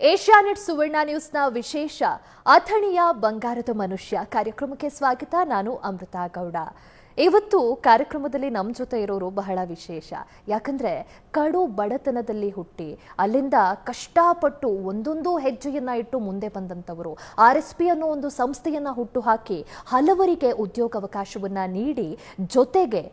Asianet ಸುವರ್ಣ ನ್ಯೂಸ್ನ ವಿಶೇಷ ಅಥಣಿಯ ಬಂಗಾರದ ಮನುಷ್ಯ ಕಾರ್ಯಕ್ರಮಕ್ಕೆ ಸ್ವಾಗತ. ನಾನು ಅಮೃತಾ ಗೌಡ. ಇವತ್ತು ಕಾರ್ಯಕ್ರಮದಲ್ಲಿ ನಮ್ಮ ಜೊತೆ ಇರೋರು ಬಹಳ ವಿಶೇಷ. ಯಾಕಂದ್ರೆ ಕಡು ಬಡತನದಲ್ಲಿ ಹುಟ್ಟಿ ಅಲ್ಲಿಂದ ಕಷ್ಟಪಟ್ಟು ಒಂದೊಂದು ಹೆಜ್ಜೆಯನ್ನ ಇಟ್ಟು ಮುಂದೆ ಬಂದಂಥವರು. RSP ಅನ್ನೋ ಒಂದು ಸಂಸ್ಥೆಯನ್ನ ಹುಟ್ಟು ಹಾಕಿ ಹಲವರಿಗೆ ಉದ್ಯೋಗಾವಕಾಶವನ್ನ ನೀಡಿ, ಜೊತೆಗೆ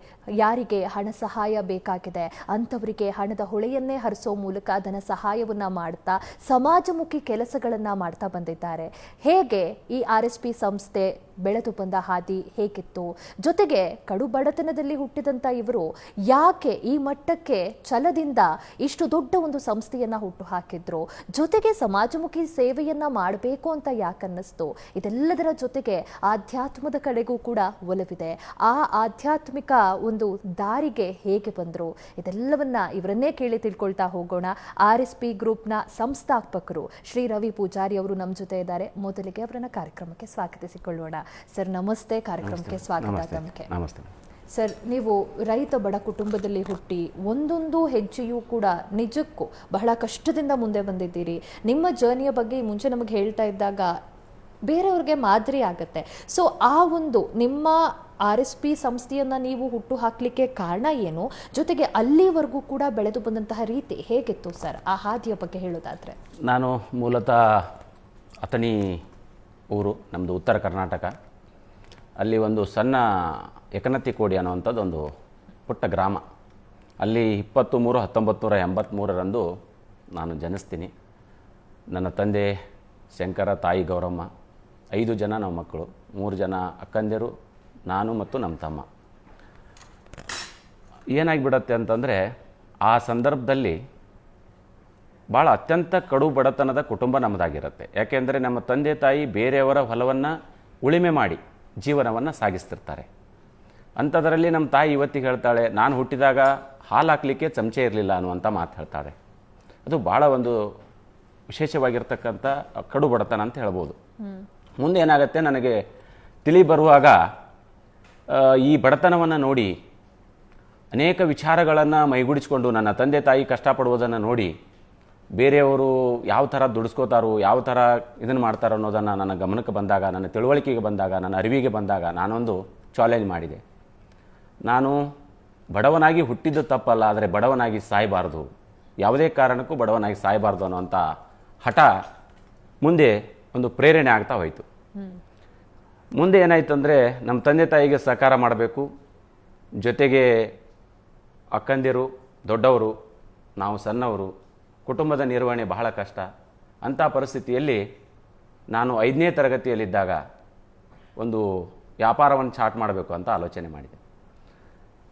ಯಾರಿಗೆ ಹಣ ಸಹಾಯ ಬೇಕಾಗಿದೆ ಅಂಥವರಿಗೆ ಹಣದ ಹೊಳೆಯನ್ನೇ ಹರಿಸೋ ಮೂಲಕ ಧನ ಸಹಾಯವನ್ನ ಮಾಡ್ತಾ ಸಮಾಜಮುಖಿ ಕೆಲಸಗಳನ್ನ ಮಾಡ್ತಾ ಬಂದಿದ್ದಾರೆ. ಹೇಗೆ ಈ RSP ಸಂಸ್ಥೆ ಬೆಳೆದು ಬಂದ ಹಾದಿ ಹೇಗಿತ್ತು, ಜೊತೆಗೆ ಕಡು ಬಡತನದಲ್ಲಿ ಹುಟ್ಟಿದಂತ ಇವರು ಯಾಕೆ ಈ ಮಟ್ಟಕ್ಕೆ ಛಲದಿಂದ ಇಷ್ಟು ದೊಡ್ಡ ಒಂದು ಸಂಸ್ಥೆಯನ್ನ ಹುಟ್ಟು ಹಾಕಿದ್ರು, ಜೊತೆಗೆ ಸಮಾಜಮುಖಿ ಸೇವೆಯನ್ನ ಮಾಡಬೇಕು ಅಂತ ಯಾಕನ್ನಿಸ್ತು, ಇದೆಲ್ಲದರ ಜೊತೆಗೆ ಆಧ್ಯಾತ್ಮದ ಕಡೆಗೂ ಕೂಡ ಒಲವಿದೆ. ಆ ಆಧ್ಯಾತ್ಮಿಕ ಒಂದು ದಾರಿಗೆ ಹೇಗೆ ಬಂದ್ರು, ಇದೆಲ್ಲವನ್ನ ಇವರನ್ನೇ ಕೇಳಿ ತಿಳ್ಕೊಳ್ತಾ ಹೋಗೋಣ. RSP ಗ್ರೂಪ್ನ ಸಂಸ್ಥಾಪಕರು ಶ್ರೀ ರವಿ ಪೂಜಾರಿ ಅವರು ನಮ್ಮ ಜೊತೆ ಇದ್ದಾರೆ. ಮೊದಲಿಗೆ ಅವರನ್ನ ಕಾರ್ಯಕ್ರಮಕ್ಕೆ ಸ್ವಾಗತಿಸಿಕೊಳ್ಳೋಣ. ಸರ್ ನಮಸ್ತೆ, ಕಾರ್ಯಕ್ರಮಕ್ಕೆ ಸ್ವಾಗತ. ತಮಗೆ ಸರ್, ನೀವು ರೈತ ಬಡ ಕುಟುಂಬದಲ್ಲಿ ಹುಟ್ಟಿ ಒಂದೊಂದು ಹೆಜ್ಜೆಯೂ ಕೂಡ ನಿಜಕ್ಕೂ ಬಹಳ ಕಷ್ಟದಿಂದ ಮುಂದೆ ಬಂದಿದ್ದೀರಿ. ನಿಮ್ಮ ಜರ್ನಿಯ ಬಗ್ಗೆ ಮುಂಚೆ ನಮಗೆ ಹೇಳ್ತಾ ಇದ್ದಾಗ ಬೇರೆಯವ್ರಿಗೆ ಮಾದರಿ ಆಗುತ್ತೆ. ಸೊ ಆ ಒಂದು ನಿಮ್ಮ RSP ಸಂಸ್ಥೆಯನ್ನ ನೀವು ಹುಟ್ಟು ಹಾಕಲಿಕ್ಕೆ ಕಾರಣ ಏನು, ಜೊತೆಗೆ ಅಲ್ಲಿವರೆಗೂ ಕೂಡ ಬೆಳೆದು ಬಂದಂತಹ ರೀತಿ ಹೇಗಿತ್ತು ಸರ್, ಆ ಹಾದಿಯ ಬಗ್ಗೆ ಹೇಳೋದಾದ್ರೆ? ನಾನು ಮೂಲತಃ ಅಥಣಿ ಊರು, ನಮ್ಮದು ಉತ್ತರ ಕರ್ನಾಟಕ. ಅಲ್ಲಿ ಒಂದು ಸಣ್ಣ ಯಕನತ್ತಿಕೋಡಿ ಅನ್ನುವಂಥದ್ದು ಒಂದು ಪುಟ್ಟ ಗ್ರಾಮ. ಅಲ್ಲಿ 23/1983 ನಾನು ಜನಿಸ್ತೀನಿ. ನನ್ನ ತಂದೆ ಶಂಕರ, ತಾಯಿ ಗೌರಮ್ಮ, 5 ಜನ ನಾವು ಮಕ್ಕಳು, 3 ಜನ ಅಕ್ಕಂದಿರು, ನಾನು ಮತ್ತು ನಮ್ಮ ತಮ್ಮ. ಏನಾಗಿಬಿಡತ್ತೆ ಅಂತಂದರೆ, ಆ ಸಂದರ್ಭದಲ್ಲಿ ಭಾಳ ಅತ್ಯಂತ ಕಡು ಬಡತನದ ಕುಟುಂಬ ನಮ್ಮದಾಗಿರುತ್ತೆ. ಯಾಕೆಂದರೆ ನಮ್ಮ ತಂದೆ ತಾಯಿ ಬೇರೆಯವರ ಹೊಲವನ್ನು ಉಳಿಮೆ ಮಾಡಿ ಜೀವನವನ್ನು ಸಾಗಿಸ್ತಿರ್ತಾರೆ. ಅಂಥದ್ರಲ್ಲಿ ನಮ್ಮ ತಾಯಿ ಇವತ್ತಿಗೆ ಹೇಳ್ತಾಳೆ, ನಾನು ಹುಟ್ಟಿದಾಗ ಹಾಲು ಹಾಕಲಿಕ್ಕೆ ಚಮಚೆ ಇರಲಿಲ್ಲ ಅನ್ನುವಂಥ ಮಾತು ಹೇಳ್ತಾಳೆ. ಅದು ಭಾಳ ಒಂದು ವಿಶೇಷವಾಗಿರ್ತಕ್ಕಂಥ ಕಡು ಬಡತನ ಅಂತ ಹೇಳ್ಬೋದು. ಮುಂದೆ ಏನಾಗುತ್ತೆ, ನನಗೆ ತಿಳಿ ಬರುವಾಗ ಈ ಬಡತನವನ್ನು ನೋಡಿ ಅನೇಕ ವಿಚಾರಗಳನ್ನು ಮೈಗೂಡಿಸ್ಕೊಂಡು ನನ್ನ ತಂದೆ ತಾಯಿ ಕಷ್ಟಪಡುವುದನ್ನು ನೋಡಿ ಬೇರೆಯವರು ಯಾವ ಥರ ದುಡಿಸ್ಕೋತಾರೋ, ಯಾವ ಥರ ಇದನ್ನು ಮಾಡ್ತಾರೋ ಅನ್ನೋದನ್ನು ನನ್ನ ಗಮನಕ್ಕೆ ಬಂದಾಗ, ನನ್ನ ತಿಳುವಳಿಕೆಗೆ ಬಂದಾಗ, ನನ್ನ ಅರಿವಿಗೆ ಬಂದಾಗ ನಾನೊಂದು ಚಾಲೆಂಜ್ ಮಾಡಿದೆ. ನಾನು ಬಡವನಾಗಿ ಹುಟ್ಟಿದ್ದು ತಪ್ಪಲ್ಲ, ಆದರೆ ಬಡವನಾಗಿ ಸಾಯಬಾರ್ದು, ಯಾವುದೇ ಕಾರಣಕ್ಕೂ ಬಡವನಾಗಿ ಸಾಯಬಾರ್ದು ಅನ್ನೋಂಥ ಹಠ ಮುಂದೆ ಒಂದು ಪ್ರೇರಣೆ ಆಗ್ತಾ ಹೋಯಿತು. ಮುಂದೆ ಏನಾಯ್ತು ಅಂದರೆ, ನಮ್ಮ ತಂದೆ ತಾಯಿಗೆ ಸಹಕಾರ ಮಾಡಬೇಕು, ಜೊತೆಗೆ ಅಕ್ಕಂದಿರು ದೊಡ್ಡವರು, ನಾವು ಸಣ್ಣವರು, ಕುಟುಂಬದ ನಿರ್ವಹಣೆ ಬಹಳ ಕಷ್ಟ. ಅಂಥ ಪರಿಸ್ಥಿತಿಯಲ್ಲಿ ನಾನು 5ನೇ ತರಗತಿಯಲ್ಲಿದ್ದಾಗ ಒಂದು ವ್ಯಾಪಾರವನ್ನು ಚಾಟ್ ಮಾಡಬೇಕು ಅಂತ ಆಲೋಚನೆ ಮಾಡಿದೆ.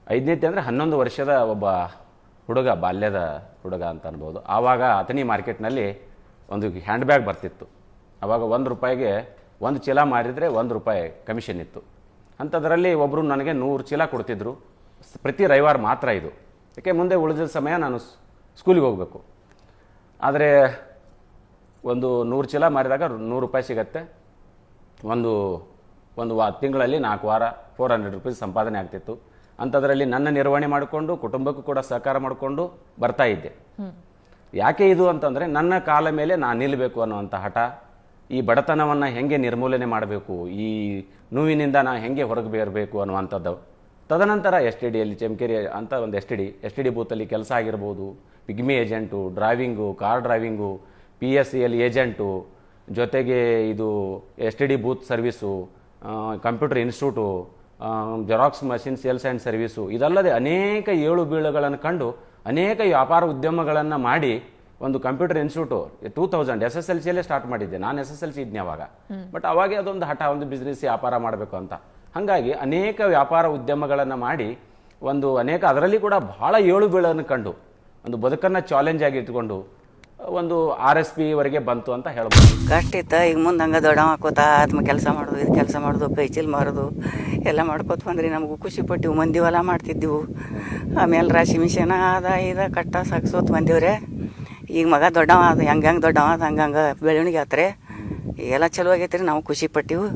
5ನೇತೆ ಅಂದರೆ 11 ವರ್ಷದ ಒಬ್ಬ ಹುಡುಗ, ಬಾಲ್ಯದ ಹುಡುಗ ಅಂತ ಅನ್ಬೋದು. ಆವಾಗ ಅಥಣಿ ಮಾರ್ಕೆಟ್ನಲ್ಲಿ ಒಂದು ಹ್ಯಾಂಡ್ ಬ್ಯಾಗ್ ಬರ್ತಿತ್ತು. ಆವಾಗ ₹1ಗೆ 1 ಚೀಲ ಮಾರಿದರೆ ₹1 ಕಮಿಷನ್ ಇತ್ತು. ಅಂಥದ್ರಲ್ಲಿ ಒಬ್ಬರು ನನಗೆ 100 ಚೀಲ ಕೊಡ್ತಿದ್ರು, ಪ್ರತಿ ರವಿವಾರ ಮಾತ್ರ ಇದು. ಯಾಕೆ ಮುಂದೆ ಉಳಿದ ಸಮಯ ನಾನು ಸ್ಕೂಲಿಗೆ ಹೋಗಬೇಕು. ಆದರೆ ಒಂದು 100 ಚೀಲ ಮಾರಿದಾಗ ₹100 ಸಿಗತ್ತೆ. ಒಂದು ತಿಂಗಳಲ್ಲಿ 4 ವಾರ ₹400 ಸಂಪಾದನೆ ಆಗ್ತಿತ್ತು. ಅಂಥದ್ರಲ್ಲಿ ನನ್ನ ನಿರ್ವಹಣೆ ಮಾಡಿಕೊಂಡು ಕುಟುಂಬಕ್ಕೂ ಕೂಡ ಸಹಕಾರ ಮಾಡಿಕೊಂಡು ಬರ್ತಾ ಇದ್ದೆ. ಯಾಕೆ ಇದು ಅಂತಂದರೆ, ನನ್ನ ಕಾಲ ಮೇಲೆ ನಾನು ನಿಲ್ಲಬೇಕು ಅನ್ನುವಂಥ ಹಠ, ಈ ಬಡತನವನ್ನು ಹೆಂಗೆ ನಿರ್ಮೂಲನೆ ಮಾಡಬೇಕು, ಈ ನೋವಿನಿಂದ ನಾನು ಹೆಂಗೆ ಹೊರಗೆ ಬರಬೇಕು ಅನ್ನುವಂಥದ್ದು. ತದನಂತರ STDಯಲ್ಲಿ ಚೆಮ್ಕೆರೆ ಅಂತ ಒಂದು ಎಸ್ ಟಿ ಡಿ ಬೂತಲ್ಲಿ ಕೆಲಸ ಆಗಿರ್ಬೋದು, pigmy agent, driving, car driving, PSCL agent, ಜೊತೆಗೆ ಇದು STD booth service, computer institute, xerox machine sales and service, ಇದಲ್ಲದೆ ಅನೇಕ ಏಳು ಬೀಳುಗಳನ್ನು ಕಂಡು ಅನೇಕ ವ್ಯಾಪಾರ ಉದ್ಯಮಗಳನ್ನು ಮಾಡಿ ಒಂದು ಕಂಪ್ಯೂಟರ್ ಇನ್ಸ್ಟಿಟ್ಯೂಟು 2000 SSLCಯಲ್ಲೇ ಸ್ಟಾರ್ಟ್ ಮಾಡಿದ್ದೆ. ನಾನು SSLC ಇದ್ದೆ ಅವಾಗ. ಬಟ್ ಅವಾಗೇ ಅದೊಂದು ಹಠ, ಒಂದು ಬಿಸ್ನೆಸ್ ವ್ಯಾಪಾರ ಮಾಡಬೇಕು ಅಂತ. ಹಾಗಾಗಿ ಅನೇಕ ವ್ಯಾಪಾರ ಉದ್ಯಮಗಳನ್ನು ಮಾಡಿ ಅನೇಕ ಅದರಲ್ಲಿ ಕೂಡ ಬಹಳ ಏಳು ಬೀಳನ್ನು ಕಂಡು ಒಂದು ಬದುಕನ್ನು ಚಾಲೆಂಜ್ ಆಗಿ ಇಟ್ಕೊಂಡು ಒಂದು RSP ವರೆಗೆ ಬಂತು ಅಂತ ಹೇಳ್ಬೋದು. ಕಷ್ಟ ಇತ್ತು. ಈಗ ಮುಂದೆ ಹಂಗೆ ದೊಡ್ಡ ಹಾಕೋತಾ ಆತ್ಮ ಕೆಲಸ ಮಾಡೋದು, ಇದು ಕೆಲಸ ಮಾಡೋದು, ಕೈಚೀಲ್ ಮಾರೋದು ಎಲ್ಲ ಮಾಡ್ಕೋತ ಬಂದ್ರಿ. ನಮಗೂ ಖುಷಿ ಪಟ್ಟಿವು, ಮಂದಿ ಹೊಲ ಮಾಡ್ತಿದ್ದೆವು. ಆಮೇಲೆ ರಾಶಿ ಮಿಷನ ಇದ ಕಟ್ಟ ಸಾಕ್ಸೋತ ಬಂದೀವ್ರೆ. ಈಗ ಮಗ ದೊಡ್ಡವ ಅದು, ಹೆಂಗೆ ದೊಡ್ಡವ ಅದು ಹಂಗೆ ಬೆಳವಣಿಗೆ ಆತ್ರೆ. ಎಲ್ಲ ಚಲೋ ಆಗೈತೆ ರೀ, ನಾವು ಖುಷಿ ಪಟ್ಟಿವು.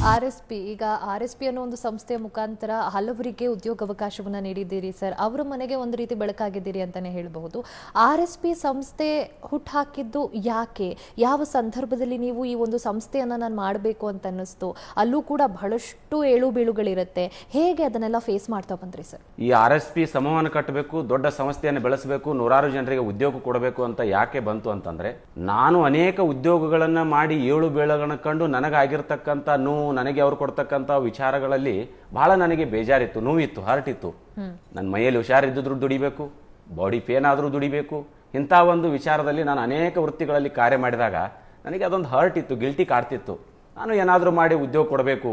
RSP ಈಗ RSP ಅನ್ನೋ ಒಂದು ಸಂಸ್ಥೆಯ ಮುಖಾಂತರ ಹಲವರಿಗೆ ಉದ್ಯೋಗಾವಕಾಶವನ್ನ ನೀಡಿದ್ದೀರಿ ಸರ್. ಅವರ ಮನೆಗೆ ಒಂದು ರೀತಿ ಬೆಳಕಾಗಿದ್ದೀರಿ ಅಂತಾನೆ ಹೇಳಬಹುದು. RSP ಸಂಸ್ಥೆ ಹುಟ್ಟುಹಾಕಿದ್ದು ಯಾಕೆ, ಯಾವ ಸಂದರ್ಭದಲ್ಲಿ ನೀವು ಈ ಒಂದು ಸಂಸ್ಥೆಯನ್ನ ನಾನು ಮಾಡಬೇಕು ಅಂತ ಅನ್ನಿಸ್ತು? ಅಲ್ಲೂ ಕೂಡ ಬಹಳಷ್ಟು ಏಳು ಬೀಳುಗಳಿರುತ್ತೆ. ಹೇಗೆ ಅದನ್ನೆಲ್ಲ ಫೇಸ್ ಮಾಡ್ತಾ ಬಂದ್ರಿ ಸರ್? ಈ RSP ಸಮೂಹವನ್ನು ಕಟ್ಟಬೇಕು, ದೊಡ್ಡ ಸಂಸ್ಥೆಯನ್ನು ಬೆಳೆಸಬೇಕು, ನೂರಾರು ಜನರಿಗೆ ಉದ್ಯೋಗ ಕೊಡಬೇಕು ಅಂತ ಯಾಕೆ ಬಂತು ಅಂತಂದ್ರೆ, ನಾನು ಅನೇಕ ಉದ್ಯೋಗಗಳನ್ನ ಮಾಡಿ ಏಳು ಬೀಳುಗಳನ್ನ ಕಂಡು ನನಗಾಗಿರ್ತಕ್ಕಂಥ ನೋವು, ನನಗೆ ಅವ್ರು ಕೊಡ್ತಕ್ಕಂಥ ವಿಚಾರಗಳಲ್ಲಿ ಬಹಳ ನನಗೆ ಬೇಜಾರಿತ್ತು, ನೋವಿತ್ತು, ಹರ್ಟ್ ಇತ್ತು. ನನ್ನ ಮೈಯಲ್ಲಿ ಹುಷಾರಿದ್ದಿದ್ರು ದುಡಿಬೇಕು, ಬಾಡಿ ಪೇನ್ ಆದರೂ ದುಡಿಬೇಕು. ಇಂಥ ಒಂದು ವಿಚಾರದಲ್ಲಿ ನಾನು ಅನೇಕ ವೃತ್ತಿಗಳಲ್ಲಿ ಕಾರ್ಯ ಮಾಡಿದಾಗ ನನಗೆ ಅದೊಂದು ಹರ್ಟ್ ಇತ್ತು, ಗಿಲ್ಟಿ ಕಾಡ್ತಿತ್ತು. ನಾನು ಏನಾದರೂ ಮಾಡಿ ಉದ್ಯೋಗ ಕೊಡಬೇಕು,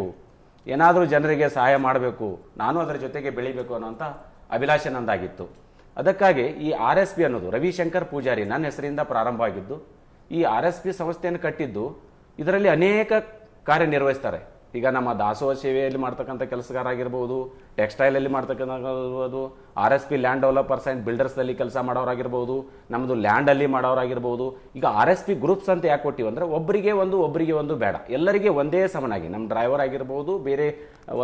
ಏನಾದರೂ ಜನರಿಗೆ ಸಹಾಯ ಮಾಡಬೇಕು, ನಾನು ಅದರ ಜೊತೆಗೆ ಬೆಳಿಬೇಕು ಅನ್ನೋಂಥ ಅಭಿಲಾಷೆ ನಂದಾಗಿತ್ತು. ಅದಕ್ಕಾಗಿ ಈ RSP ಅನ್ನೋದು ರವಿಶಂಕರ್ ಪೂಜಾರಿ ನನ್ನ ಹೆಸರಿಂದ ಪ್ರಾರಂಭ ಆಗಿದ್ದು. ಈ RSP ಸಂಸ್ಥೆಯನ್ನು ಕಟ್ಟಿದ್ದು ಇದರಲ್ಲಿ ಅನೇಕ ಕಾರ್ಯನಿರ್ವಹಿಸ್ತಾರೆ. ಈಗ ನಮ್ಮ ದಾಸೋಹ ಸೇವೆಯಲ್ಲಿ ಮಾಡ್ತಕ್ಕಂಥ ಕೆಲಸಗಾರ ಆಗಿರ್ಬೋದು, ಟೆಕ್ಸ್ಟೈಲಲ್ಲಿ ಮಾಡ್ತಕ್ಕಂಥದ್ದು, RSP ಲ್ಯಾಂಡ್ ಡೆವಲಪರ್ಸ್ ಆ್ಯಂಡ್ ಬಿಲ್ಡರ್ಸ್ದಲ್ಲಿ ಕೆಲಸ ಮಾಡೋರಾಗಿರ್ಬೋದು, ನಮ್ಮದು ಲ್ಯಾಂಡಲ್ಲಿ ಮಾಡೋರಾಗಿರ್ಬೋದು. ಈಗ RSP ಗ್ರೂಪ್ಸ್ ಅಂತ ಯಾಕೆ ಕೊಟ್ಟಿವಿ ಅಂದರೆ, ಒಬ್ಬರಿಗೆ ಒಂದು ಬೇಡ, ಎಲ್ಲರಿಗೆ ಒಂದೇ ಸಮನಾಗಿ. ನಮ್ಮ ಡ್ರೈವರ್ ಆಗಿರ್ಬೋದು, ಬೇರೆ